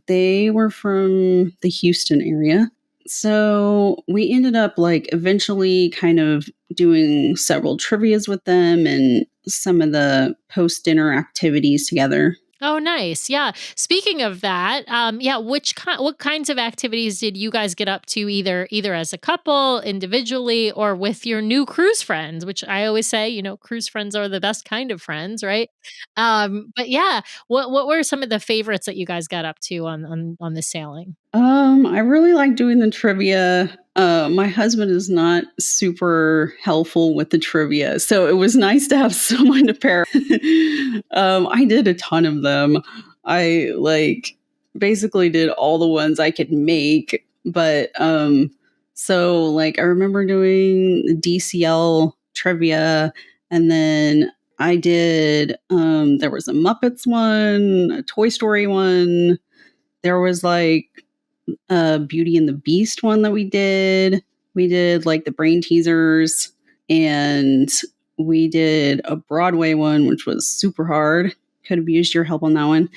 they were from the Houston area. So we ended up like eventually kind of doing several trivias with them and some of the post-dinner activities together. Oh, nice. Yeah. Speaking of that, what kinds of activities did you guys get up to either as a couple, individually, or with your new cruise friends? Which I always say, cruise friends are the best kind of friends, right? But yeah, what were some of the favorites that you guys got up to on the sailing? I really like doing the trivia. My husband is not super helpful with the trivia, so it was nice to have someone to pair. I did a ton of them. I like basically did all the ones I could make, but so like I remember doing the DCL trivia, and then I did there was a Muppets one, a Toy Story one. There was like Beauty and the Beast one that we did. We did like the brain teasers, and we did a Broadway one, which was super hard. Could have used your help on that one.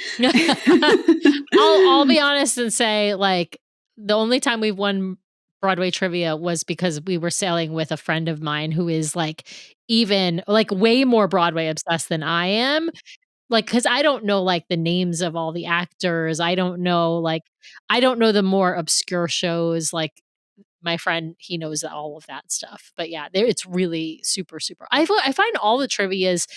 I'll be honest and say, like, the only time we've won Broadway trivia was because we were sailing with a friend of mine who is like even like way more Broadway obsessed than I am. Like, cause I don't know like the names of all the actors. I don't know the more obscure shows. Like my friend, he knows all of that stuff. But yeah, it's really super, super. I find all the trivias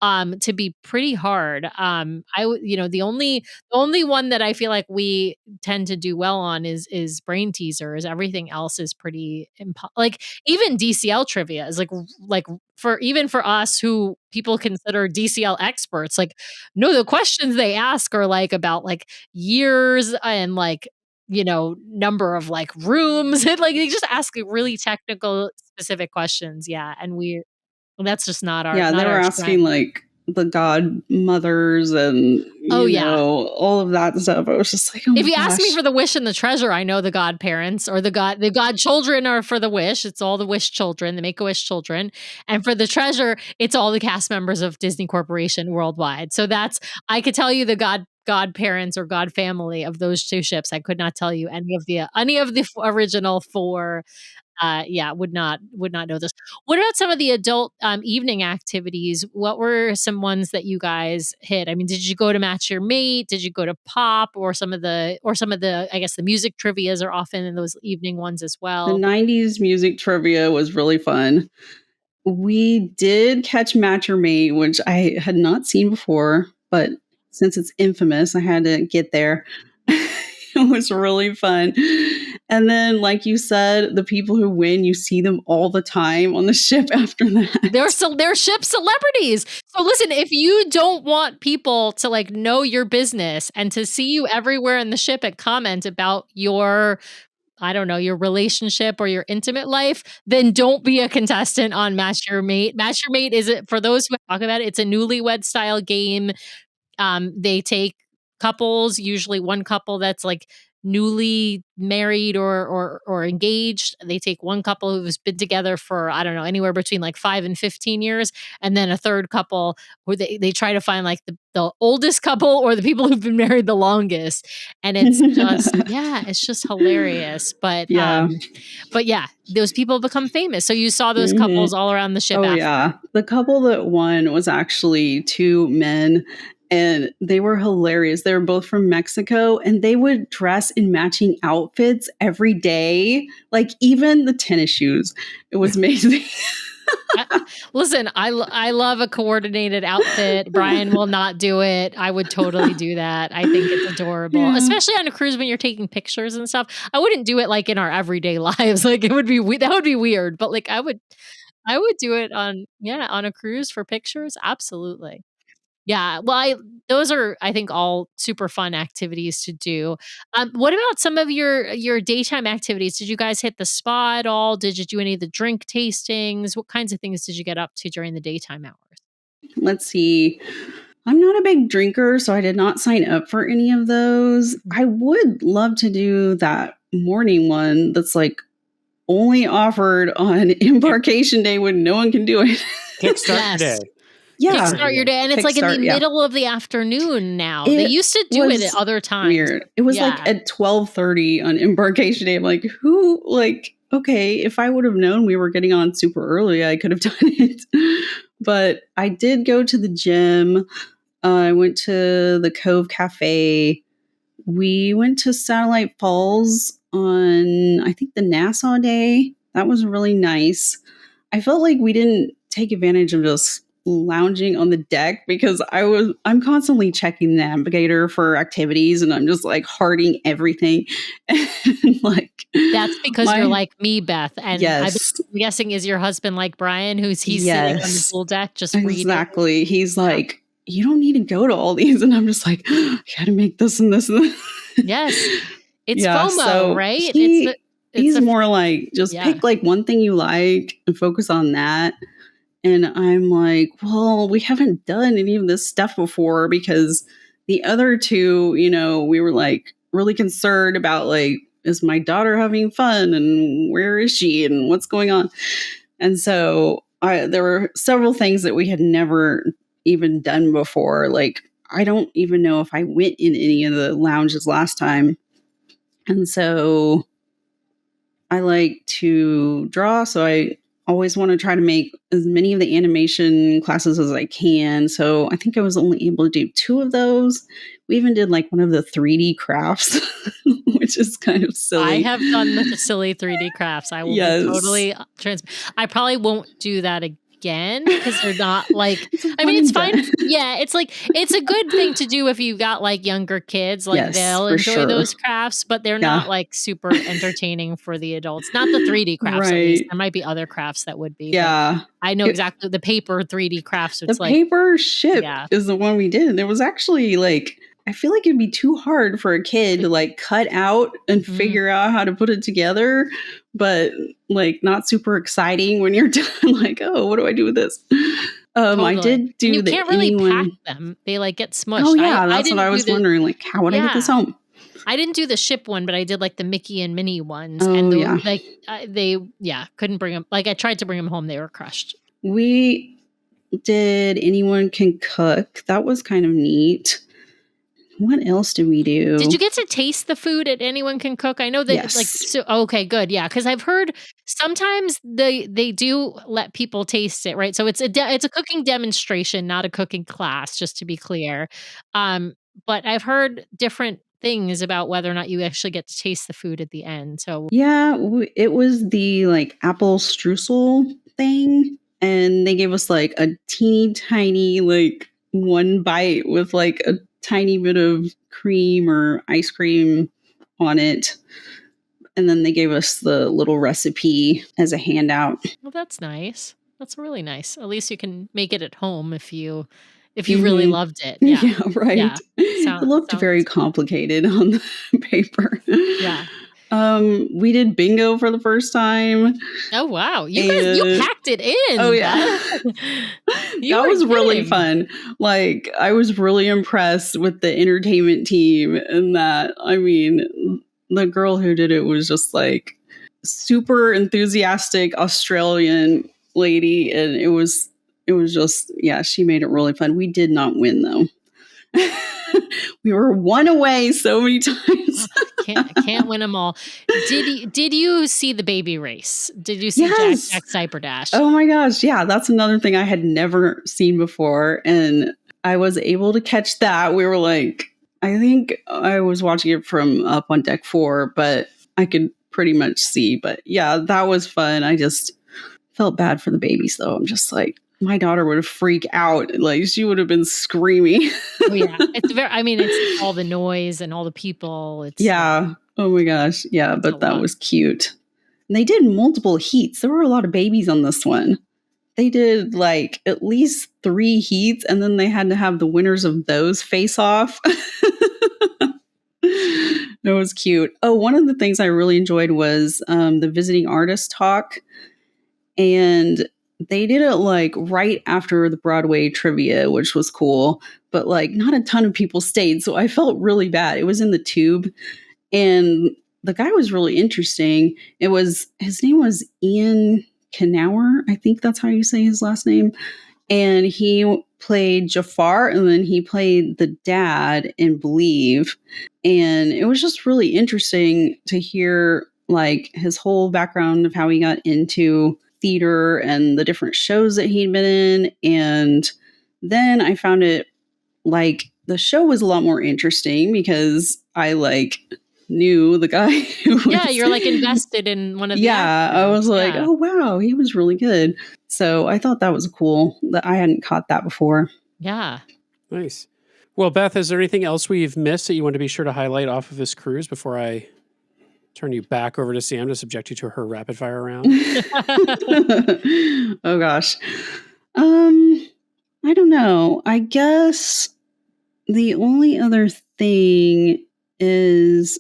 to be pretty hard. The only one that I feel like we tend to do well on is brain teasers. Everything else is pretty like even DCL trivia is like for us who people consider DCL experts, like no, the questions they ask are like about like years and like number of like rooms and like they just ask really technical specific questions. Yeah, and that's just not our Yeah, they not were our asking strength. like the godmothers and Oh yeah. all of that stuff. I was just like, oh If my you ask me gosh. for the wish and the treasure, I know the godparents or the godchildren are for the wish. It's all the wish children, the Make-A-Wish children. And for the treasure, it's all the cast members of Disney Corporation worldwide. So I could tell you the godparents or god family of those two ships. I could not tell you any of the original four. Yeah, would not know this. What about some of the adult evening activities? What were some ones that you guys hit? I mean, did you go to Match Your Mate? Did you go to Pop or some of the I guess the music trivias are often in those evening ones as The well. 90s music trivia was really fun. We did catch Match or Mate, which I had not seen before, but since it's infamous, I had to get there. It was really fun. And then, like you said, the people who win, you see them all the time on the ship after that. They're ship celebrities. So listen, if you don't want people to like know your business and to see you everywhere in the ship and comment about your I don't know, your relationship or your intimate life, then don't be a contestant on Match Your Mate. Match Your Mate is it for those who talk about it, it's a newlywed style game. They take couples, usually one couple that's like newly married or engaged. They take one couple who's been together for, I don't know, anywhere between like 5 and 15 years. And then a third couple where they try to find like the oldest couple or the people who've been married the longest. And it's just, yeah, it's just hilarious. Yeah. But yeah, those people become famous. So you saw those Mhm. couples all around the ship Oh, after. yeah. The couple that won was actually two men, and they were hilarious. They were both from Mexico, and they would dress in matching outfits every day, like even the tennis shoes. It was amazing. Listen, I love a coordinated outfit. Brian will not do it. I would totally do that. I think it's adorable, Yeah. especially on a cruise when you're taking pictures and stuff. I wouldn't do it like in our everyday lives. Like it would be that would be weird. But like I would do it on a cruise for pictures. Absolutely. Yeah, well, those are, I think, all super fun activities to do. What about some of your daytime activities? Did you guys hit the spa at all? Did you do any of the drink tastings? What kinds of things did you get up to during the daytime hours? Let's see. I'm not a big drinker, so I did not sign up for any of those. I would love to do that morning one that's like only offered on embarkation day when no one can do it. Kickstart your Yes. day. Yeah. Kickstart your day. And it's like in the Kickstart, yeah. middle of the afternoon now. They It used to do it was at other times. Weird. It was like Yeah. at 12:30 on embarkation day. I'm like, okay, if I would have known we were getting on super early, I could have done it. But I did go to the gym. I went to the Cove Cafe. We went to Satellite Falls on, I think, the Nassau day. That was really nice. I felt like we didn't take advantage of just lounging on the deck because I'm constantly checking the navigator for activities and I'm just like hearting everything. And like That's because you're like me, Beth. And yes. I'm guessing is your husband like Brian, he's sitting on the Yes. pool deck just reading? Exactly. He's like, you don't need to go to all these. And I'm just like, I gotta make this and this and this. Yes. It's FOMO, so right? He's more like, just pick like one thing you like and focus on that. And I'm like, well, we haven't done any of this stuff before because the other two, we were like really concerned about like, is my daughter having fun and where is she and what's going on? And so there were several things that we had never even done before. Like, I don't even know if I went in any of the lounges last time. And so I like to draw. So I always want to try to make as many of the animation classes as I can. So I think I was only able to do 2 of those. We even did like one of the 3D crafts, which is kind of silly. I have done the silly 3D crafts. I will be totally I probably won't do that again. again because they're not like, It's a I mean, fun it's fine. event. Yeah, it's like, it's a good thing to do if you've got like younger kids, like Yes, they'll for enjoy sure. those crafts, but they're Yeah. not like super entertaining for the adults. Not the 3D crafts, at least. Right. There might be other crafts that would be, but Yeah. I know It- exactly the paper 3D crafts. The It's like, paper ship yeah. is the one we did. And it was actually like, I feel like it'd be too hard for a kid to like cut out and Mhm. figure out how to put it together, but like not super exciting when you're done. Like, oh, what do I do with this? I Totally. did do And you the can't really anyone. pack them. They like get smushed. Oh yeah, that's what didn't I do was the, wondering. Like, how would I get this yeah. home? I didn't do the ship one, but I did like the Mickey and Minnie ones, Oh and those yeah, like they couldn't bring them. Like I tried to bring them home, they were crushed. we did anyone can cook. That was kind of neat. What else did we do? Did you get to taste the food at Anyone Can Cook? I know that like Yes. so okay, good. Yeah, cuz I've heard sometimes they do let people taste it, right? So it's a cooking demonstration, not a cooking class, just to be clear. But I've heard different things about whether or not you actually get to taste the food at the end. So Yeah, it was the like apple streusel thing, and they gave us like a teeny tiny like one bite with like a tiny bit of cream or ice cream on it. And then they gave us the little recipe as a handout. well, that's nice. That's really nice. At least you can make it at home if you really loved it. Yeah. Yeah, right. Yeah. It looked very complicated on the paper. Yeah. We did bingo for the first time. Oh wow. You packed it in. Oh yeah. Beth. That was really fun. Like I was really impressed with the entertainment team and that. I mean, the girl who did it was just like super enthusiastic Australian lady, and it was just, yeah, she made it really fun. We did not win though. We were one away so many times. Can't win them all. Did you see the baby race? Did you see Yes. Jack Cyper Dash? Oh my gosh, yeah, that's another thing I had never seen before, and I was able to catch that. We were like, I think I was watching it from up on deck 4, but I could pretty much see. But yeah, that was fun. I just felt bad for the babies though. I'm just like, my daughter would have freaked out. Like she would have been screaming. Oh, yeah. It's all the noise and all the people. It's Yeah. Oh my gosh. Yeah, a but that lot. was cute. And they did multiple heats. There were a lot of babies on this one. They did like at least 3 heats, and then they had to have the winners of those face off. It was cute. Oh, one of the things I really enjoyed was the visiting artist talk. And they did it like right after the Broadway trivia, which was cool. But like not a ton of people stayed. So I felt really bad. It was in the Tube. And the guy was really interesting. His name was Ian Canower. I think that's how you say his last name. And he played Jafar, and then he played the dad in Believe. And it was just really interesting to hear like his whole background of how he got into theater and the different shows that he'd been in. And then I found it like the show was a lot more interesting because I like knew the guy who Yeah, you're like invested in one of the yeah, I actors. was like, Yeah. oh wow, he was really good. So I thought that was cool that I hadn't caught that before. Yeah. Nice. Well, Beth, is there anything else we've missed that you want to be sure to highlight off of this cruise before I turn you back over to Sam to subject you to her rapid fire round? Oh gosh. I don't know. I guess the only other thing is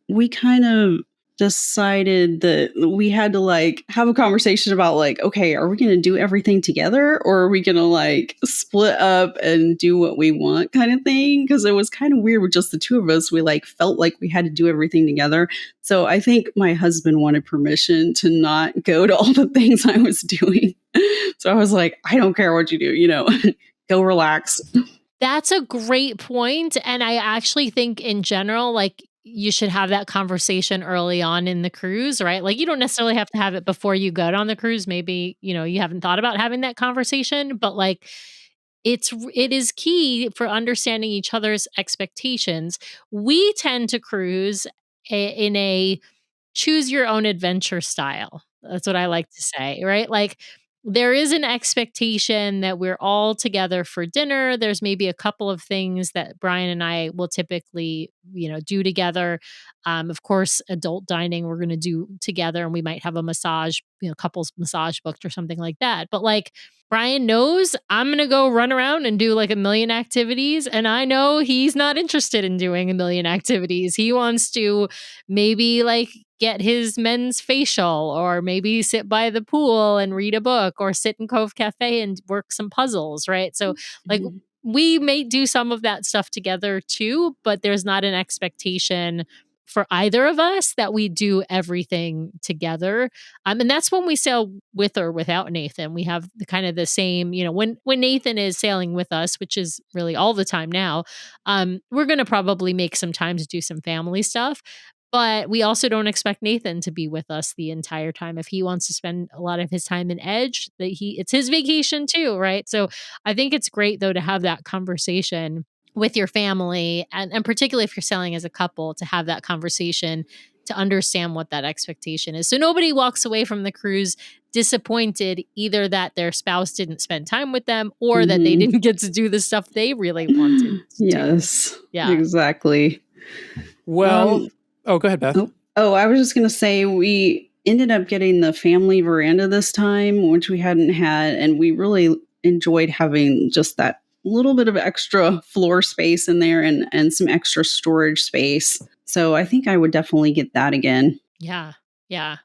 we kind of decided that we had to like have a conversation about like, okay, are we going to do everything together, or are we going to like split up and do what we want kind of thing? Because it was kind of weird with just the two of us. We like felt like we had to do everything together. So I think my husband wanted permission to not go to all the things I was doing. So I was like, I don't care what you do, go relax. That's a great point. And I actually think in general, like you should have that conversation early on in the cruise, right? Like you don't necessarily have to have it before you go on the cruise. Maybe, you haven't thought about having that conversation, but like it is key for understanding each other's expectations. We tend to cruise in a choose your own adventure style. That's what I like to say, right? Like there is an expectation that we're all together for dinner. There's maybe a couple of things that Brian and I will typically, do together. Of course, adult dining we're going to do together, and we might have a massage, couples massage booked or something like that. But like Brian knows I'm going to go run around and do like a million activities. And I know he's not interested in doing a million activities. He wants to maybe like get his men's facial, or maybe sit by the pool and read a book, or sit in Cove Cafe and work some puzzles, right? So, like, Mhm. we may do some of that stuff together too, but there's not an expectation for either of us that we do everything together. And that's when we sail with or without Nathan. We have the kind of the same, when Nathan is sailing with us, which is really all the time now, we're going to probably make some time to do some family stuff. But we also don't expect Nathan to be with us the entire time. If he wants to spend a lot of his time in Edge, it's his vacation too, right? So I think it's great though to have that conversation with your family, and particularly if you're sailing as a couple, to have that conversation to understand what that expectation is. So nobody walks away from the cruise disappointed either that their spouse didn't spend time with them, or that they Mhm. didn't get to do the stuff they really wanted to do. Yes, Yeah. exactly. Well, go ahead, Beth. I was just going to say we ended up getting the family veranda this time, which we hadn't had, and we really enjoyed having just that little bit of extra floor space in there, and some extra storage space. So I think I would definitely get that again. Yeah. Yeah.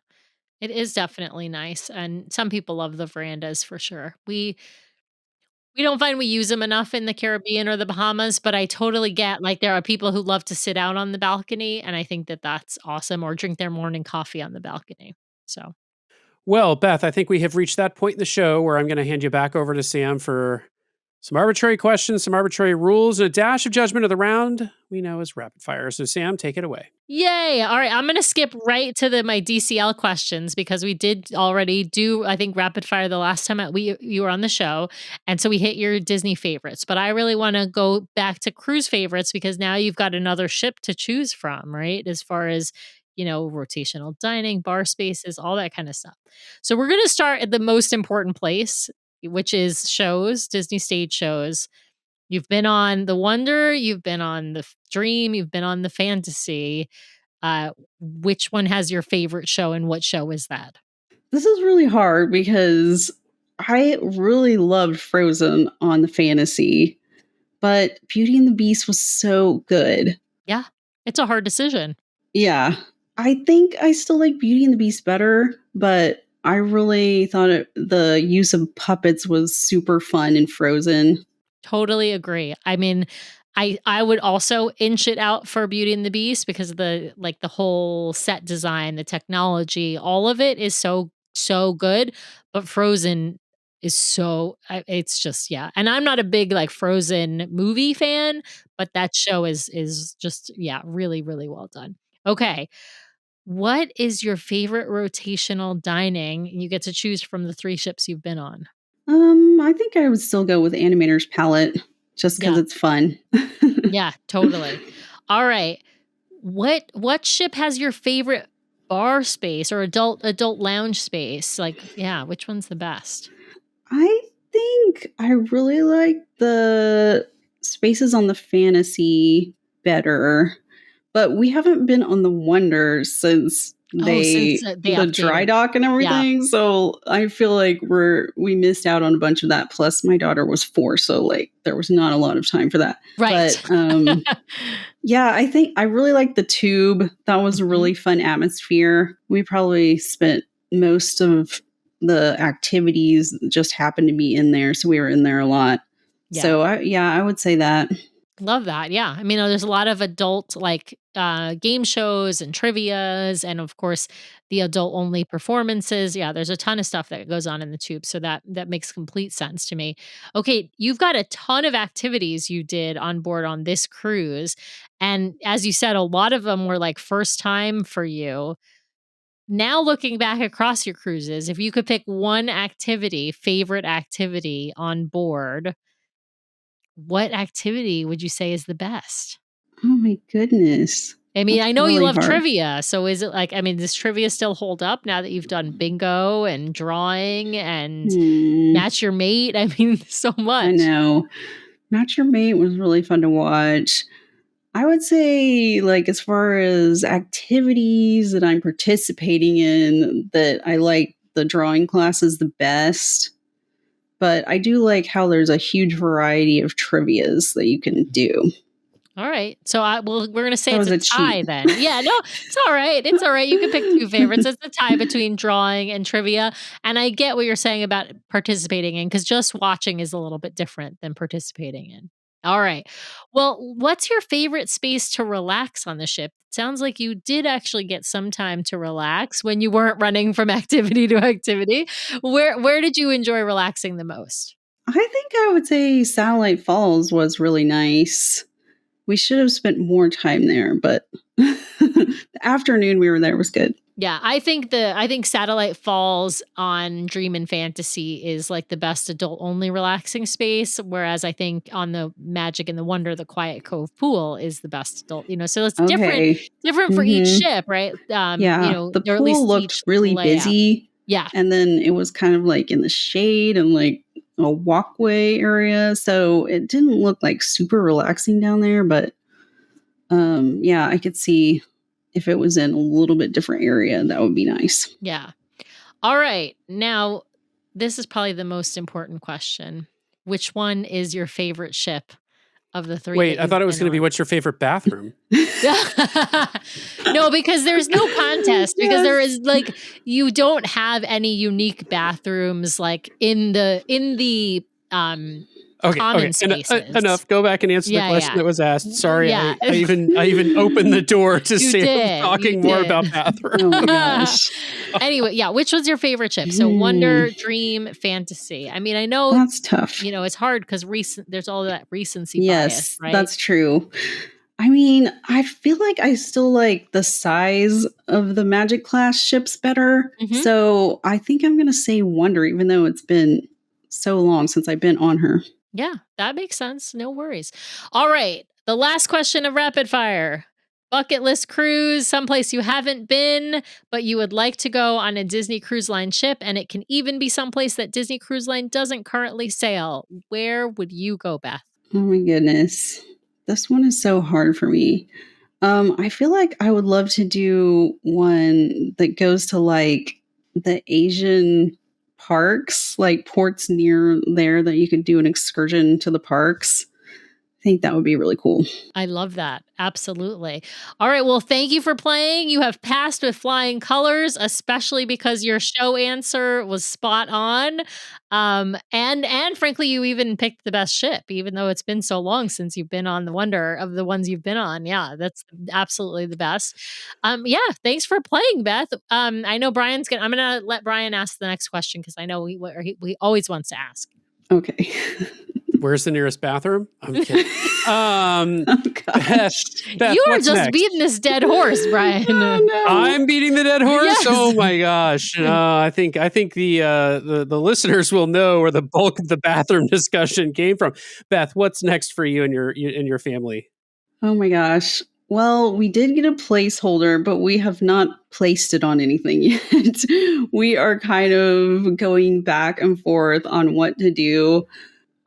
It is definitely nice, and some people love the verandas for sure. We don't find we use them enough in the Caribbean or the Bahamas, but I totally get, like, there are people who love to sit out on the balcony, and I think that that's awesome, or drink their morning coffee on the balcony. So, Well, Beth, I think we have reached that point in the show where I'm going to hand you back over to Sam for some arbitrary questions, some arbitrary rules, and a dash of judgment of the round we know as rapid fire. So, Sam, take it away. yay! All right, I'm gonna skip right to my DCL questions, because we did already do, I think, rapid fire the last time you were on the show, and so we hit your Disney favorites. But I really want to go back to cruise favorites, because now you've got another ship to choose from, right? As far as rotational dining, bar spaces, all that kind of stuff. So we're gonna start at the most important place, which is shows, Disney stage shows. You've been on the Wonder, you've been on the Dream, you've been on the Fantasy. Which one has your favorite show, and what show is that? This is really hard because I really loved Frozen on the Fantasy, but Beauty and the Beast was so good. Yeah, it's a hard decision. Yeah. I think I still like Beauty and the Beast better, but I really thought the use of puppets was super fun in Frozen. Totally agree. I mean, I would also inch it out for Beauty and the Beast, because of the whole set design, the technology, all of it is so good. But Frozen is it's just, yeah. And I'm not a big like Frozen movie fan, but that show is just, yeah, really really well done. Okay. What is your favorite rotational dining? You get to choose from the 3 ships you've been on. I think I would still go with Animator's Palette just because Yeah. it's fun. Yeah, totally. All right. What ship has your favorite bar space or adult lounge space? Like, yeah, which one's the best? I think I really like the spaces on the Fantasy better, but we haven't been on the Wonder since Since they the dry updated. dock and Yeah. everything. So I feel like we missed out on a bunch of that. Plus, my daughter was 4, so like there was not a lot of time for that. Right. But yeah, I think I really like the Tube. That was a Mhm. really fun atmosphere. We probably spent most of the activities just happened to be in there, so we were in there a lot. Yeah. So I would say that. Love that. Yeah. I mean, there's a lot of adult game shows and trivias, and of course the adult only performances. Yeah, there's a ton of stuff that goes on in the tube. So that makes complete sense to me. Okay, you've got a ton of activities you did on board on this cruise. And as you said, a lot of them were like first time for you. Now looking back across your cruises, if you could pick one favorite activity on board, what activity would you say is the best? Oh my goodness. I mean, That's I know you really love hard. trivia. So is it like, I mean, does trivia still hold up now that you've done bingo and drawing and match your mate? I mean, so much. I know. Match Your Mate was really fun to watch. I would say, like, as far as activities that I'm participating in, that I like the drawing classes the best. But I do like how there's a huge variety of trivias that you can do. All right. So we're going to say That it's was a a tie cheat. then. Yeah, no, it's all right. It's all right. You can pick two favorites. It's a tie between drawing and trivia. And I get what you're saying about participating in, because just watching is a little bit different than participating in. All right. Well, what's your favorite space to relax on the ship? It sounds like you did actually get some time to relax when you weren't running from activity to activity. Where did you enjoy relaxing the most? I think I would say Satellite Falls was really nice. We should have spent more time there, but the afternoon we were there was good. Yeah, I think Satellite Falls on Dream and Fantasy is like the best adult only relaxing space, whereas I think on the Magic and the Wonder, the Quiet Cove pool is the best adult. So it's different for each ship, right? Yeah, the or at least pool looked each really layout. busy. Yeah, And then it was kind of like in the shade and like a walkway area. So it didn't look like super relaxing down there. But yeah, I could see if it was in a little bit different area, that would be nice. yeah. All right, now this is probably the most important question. Which one is your favorite ship of the three? Wait, I thought it was going to be what's your favorite bathroom? No, because there's no contest, because there is like, you don't have any unique bathrooms like in the common spaces. Enough. Go back and answer the question that was asked. Sorry, I even opened the door to Sam talking more about bathroom. Oh my gosh. Anyway, yeah, which was your favorite ship? So Wonder, Dream, Fantasy. I mean, I know that's tough. It's hard because there's all that recency bias, right? That's true. I mean, I feel like I still like the size of the Magic class ships better. Mhm. So I think I'm going to say Wonder, even though it's been so long since I've been on her. Yeah, that makes sense. No worries. All right. The last question of rapid fire. Bucket list cruise, someplace you haven't been, but you would like to go on a Disney Cruise Line ship, and it can even be someplace that Disney Cruise Line doesn't currently sail. Where would you go, Beth? Oh my goodness. This one is so hard for me. I feel like I would love to do one that goes to like the Asian parks, like ports near there that you could do an excursion to the parks. I think that would be really cool. I love that. Absolutely. All right. Well, thank you for playing. You have passed with flying colors, especially because your show answer was spot on. And frankly, you even picked the best ship, even though it's been so long since you've been on the Wonder of the ones you've been on. Yeah, that's absolutely the best. Yeah, thanks for playing, Beth. I know I'm gonna let Brian ask the next question because I know he always wants to ask. Okay. Where's the nearest bathroom? I'm kidding. Beth, you are what's just next? beating this dead horse, Brian. Oh, no. I'm beating the dead horse. Yes. Oh my gosh! I think the listeners will know where the bulk of the bathroom discussion came from. Beth, what's next for you and your family? Oh my gosh. Well, we did get a placeholder, but we have not placed it on anything yet. We are kind of going back and forth on what to do.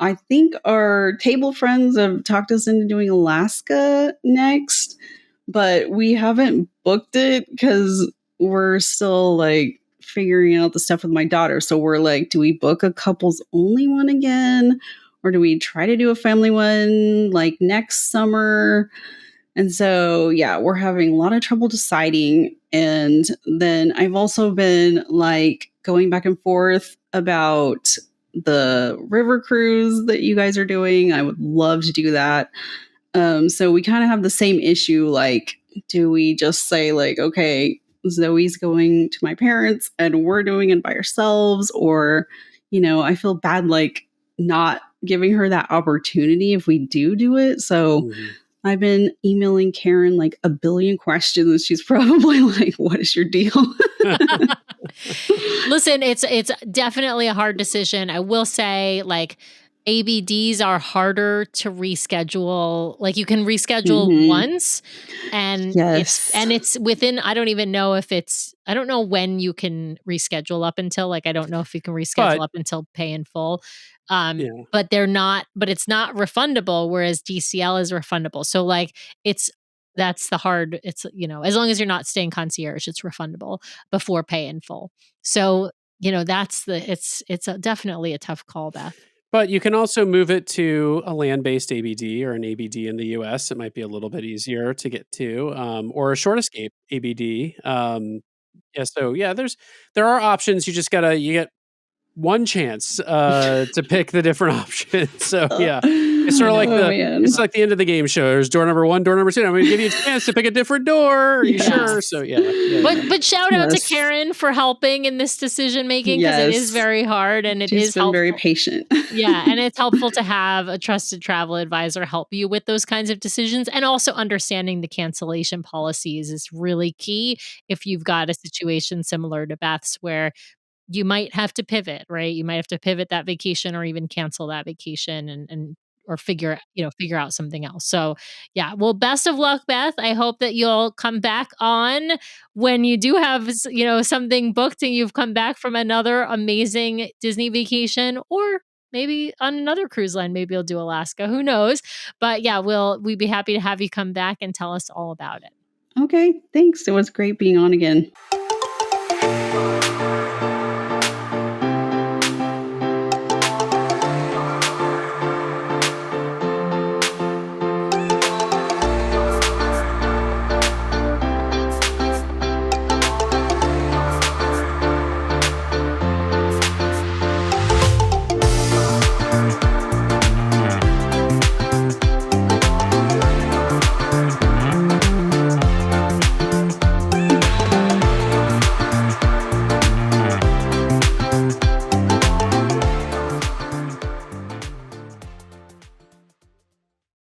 I think our table friends have talked us into doing Alaska next, but we haven't booked it because we're still like figuring out the stuff with my daughter. So we're like, do we book a couples only one again? Or do we try to do a family one like next summer? And so, yeah, we're having a lot of trouble deciding. And then I've also been like going back and forth about the river cruise that you guys are doing. I would love to do that. So we kind of have the same issue. Like, do we just say like, okay, Zoe's going to my parents and we're doing it by ourselves? Or, I feel bad like not giving her that opportunity if we do it. So I've been emailing Karen like a billion questions. She's probably like, what is your deal? Listen, it's definitely a hard decision. I will say, like, ABDs are harder to reschedule. Like you can reschedule Mhm. once and Yes. it's within, I don't even know if I don't know when you can reschedule up until, like, I don't know if you can reschedule But up until pay in full. yeah. But it's not refundable, whereas DCL is refundable. So like that's the hard, it's, as long as you're not staying concierge, it's refundable before pay in full. So, it's definitely a tough call, Beth. But you can also move it to a land-based ABD or an ABD in the US. It might be a little bit easier to get to, or a short escape ABD. Yeah, so yeah, there are options. You get one chance to pick the different options. So yeah, it's sort I of like Oh know. man. it's like the end of the game show. There's door number 1, door number 2. I'm going to give you a chance to pick a different door. Are you sure? Yes. So yeah. But shout out to Yes. Karen for helping in this decision making, because it is Yes. very hard and it She's is been very helpful. patient. Yeah, and it's helpful to have a trusted travel advisor help you with those kinds of decisions, and also understanding the cancellation policies is really key if you've got a situation similar to Beth's where you might have to pivot, right? You might have to pivot that vacation or even cancel that vacation and or figure out something else. So, yeah. Well, best of luck, Beth. I hope that you'll come back on when you do have, something booked and you've come back from another amazing Disney vacation, or maybe on another cruise line. Maybe you'll do Alaska. Who knows? But yeah, we'd be happy to have you come back and tell us all about it. Okay, thanks. It was great being on again.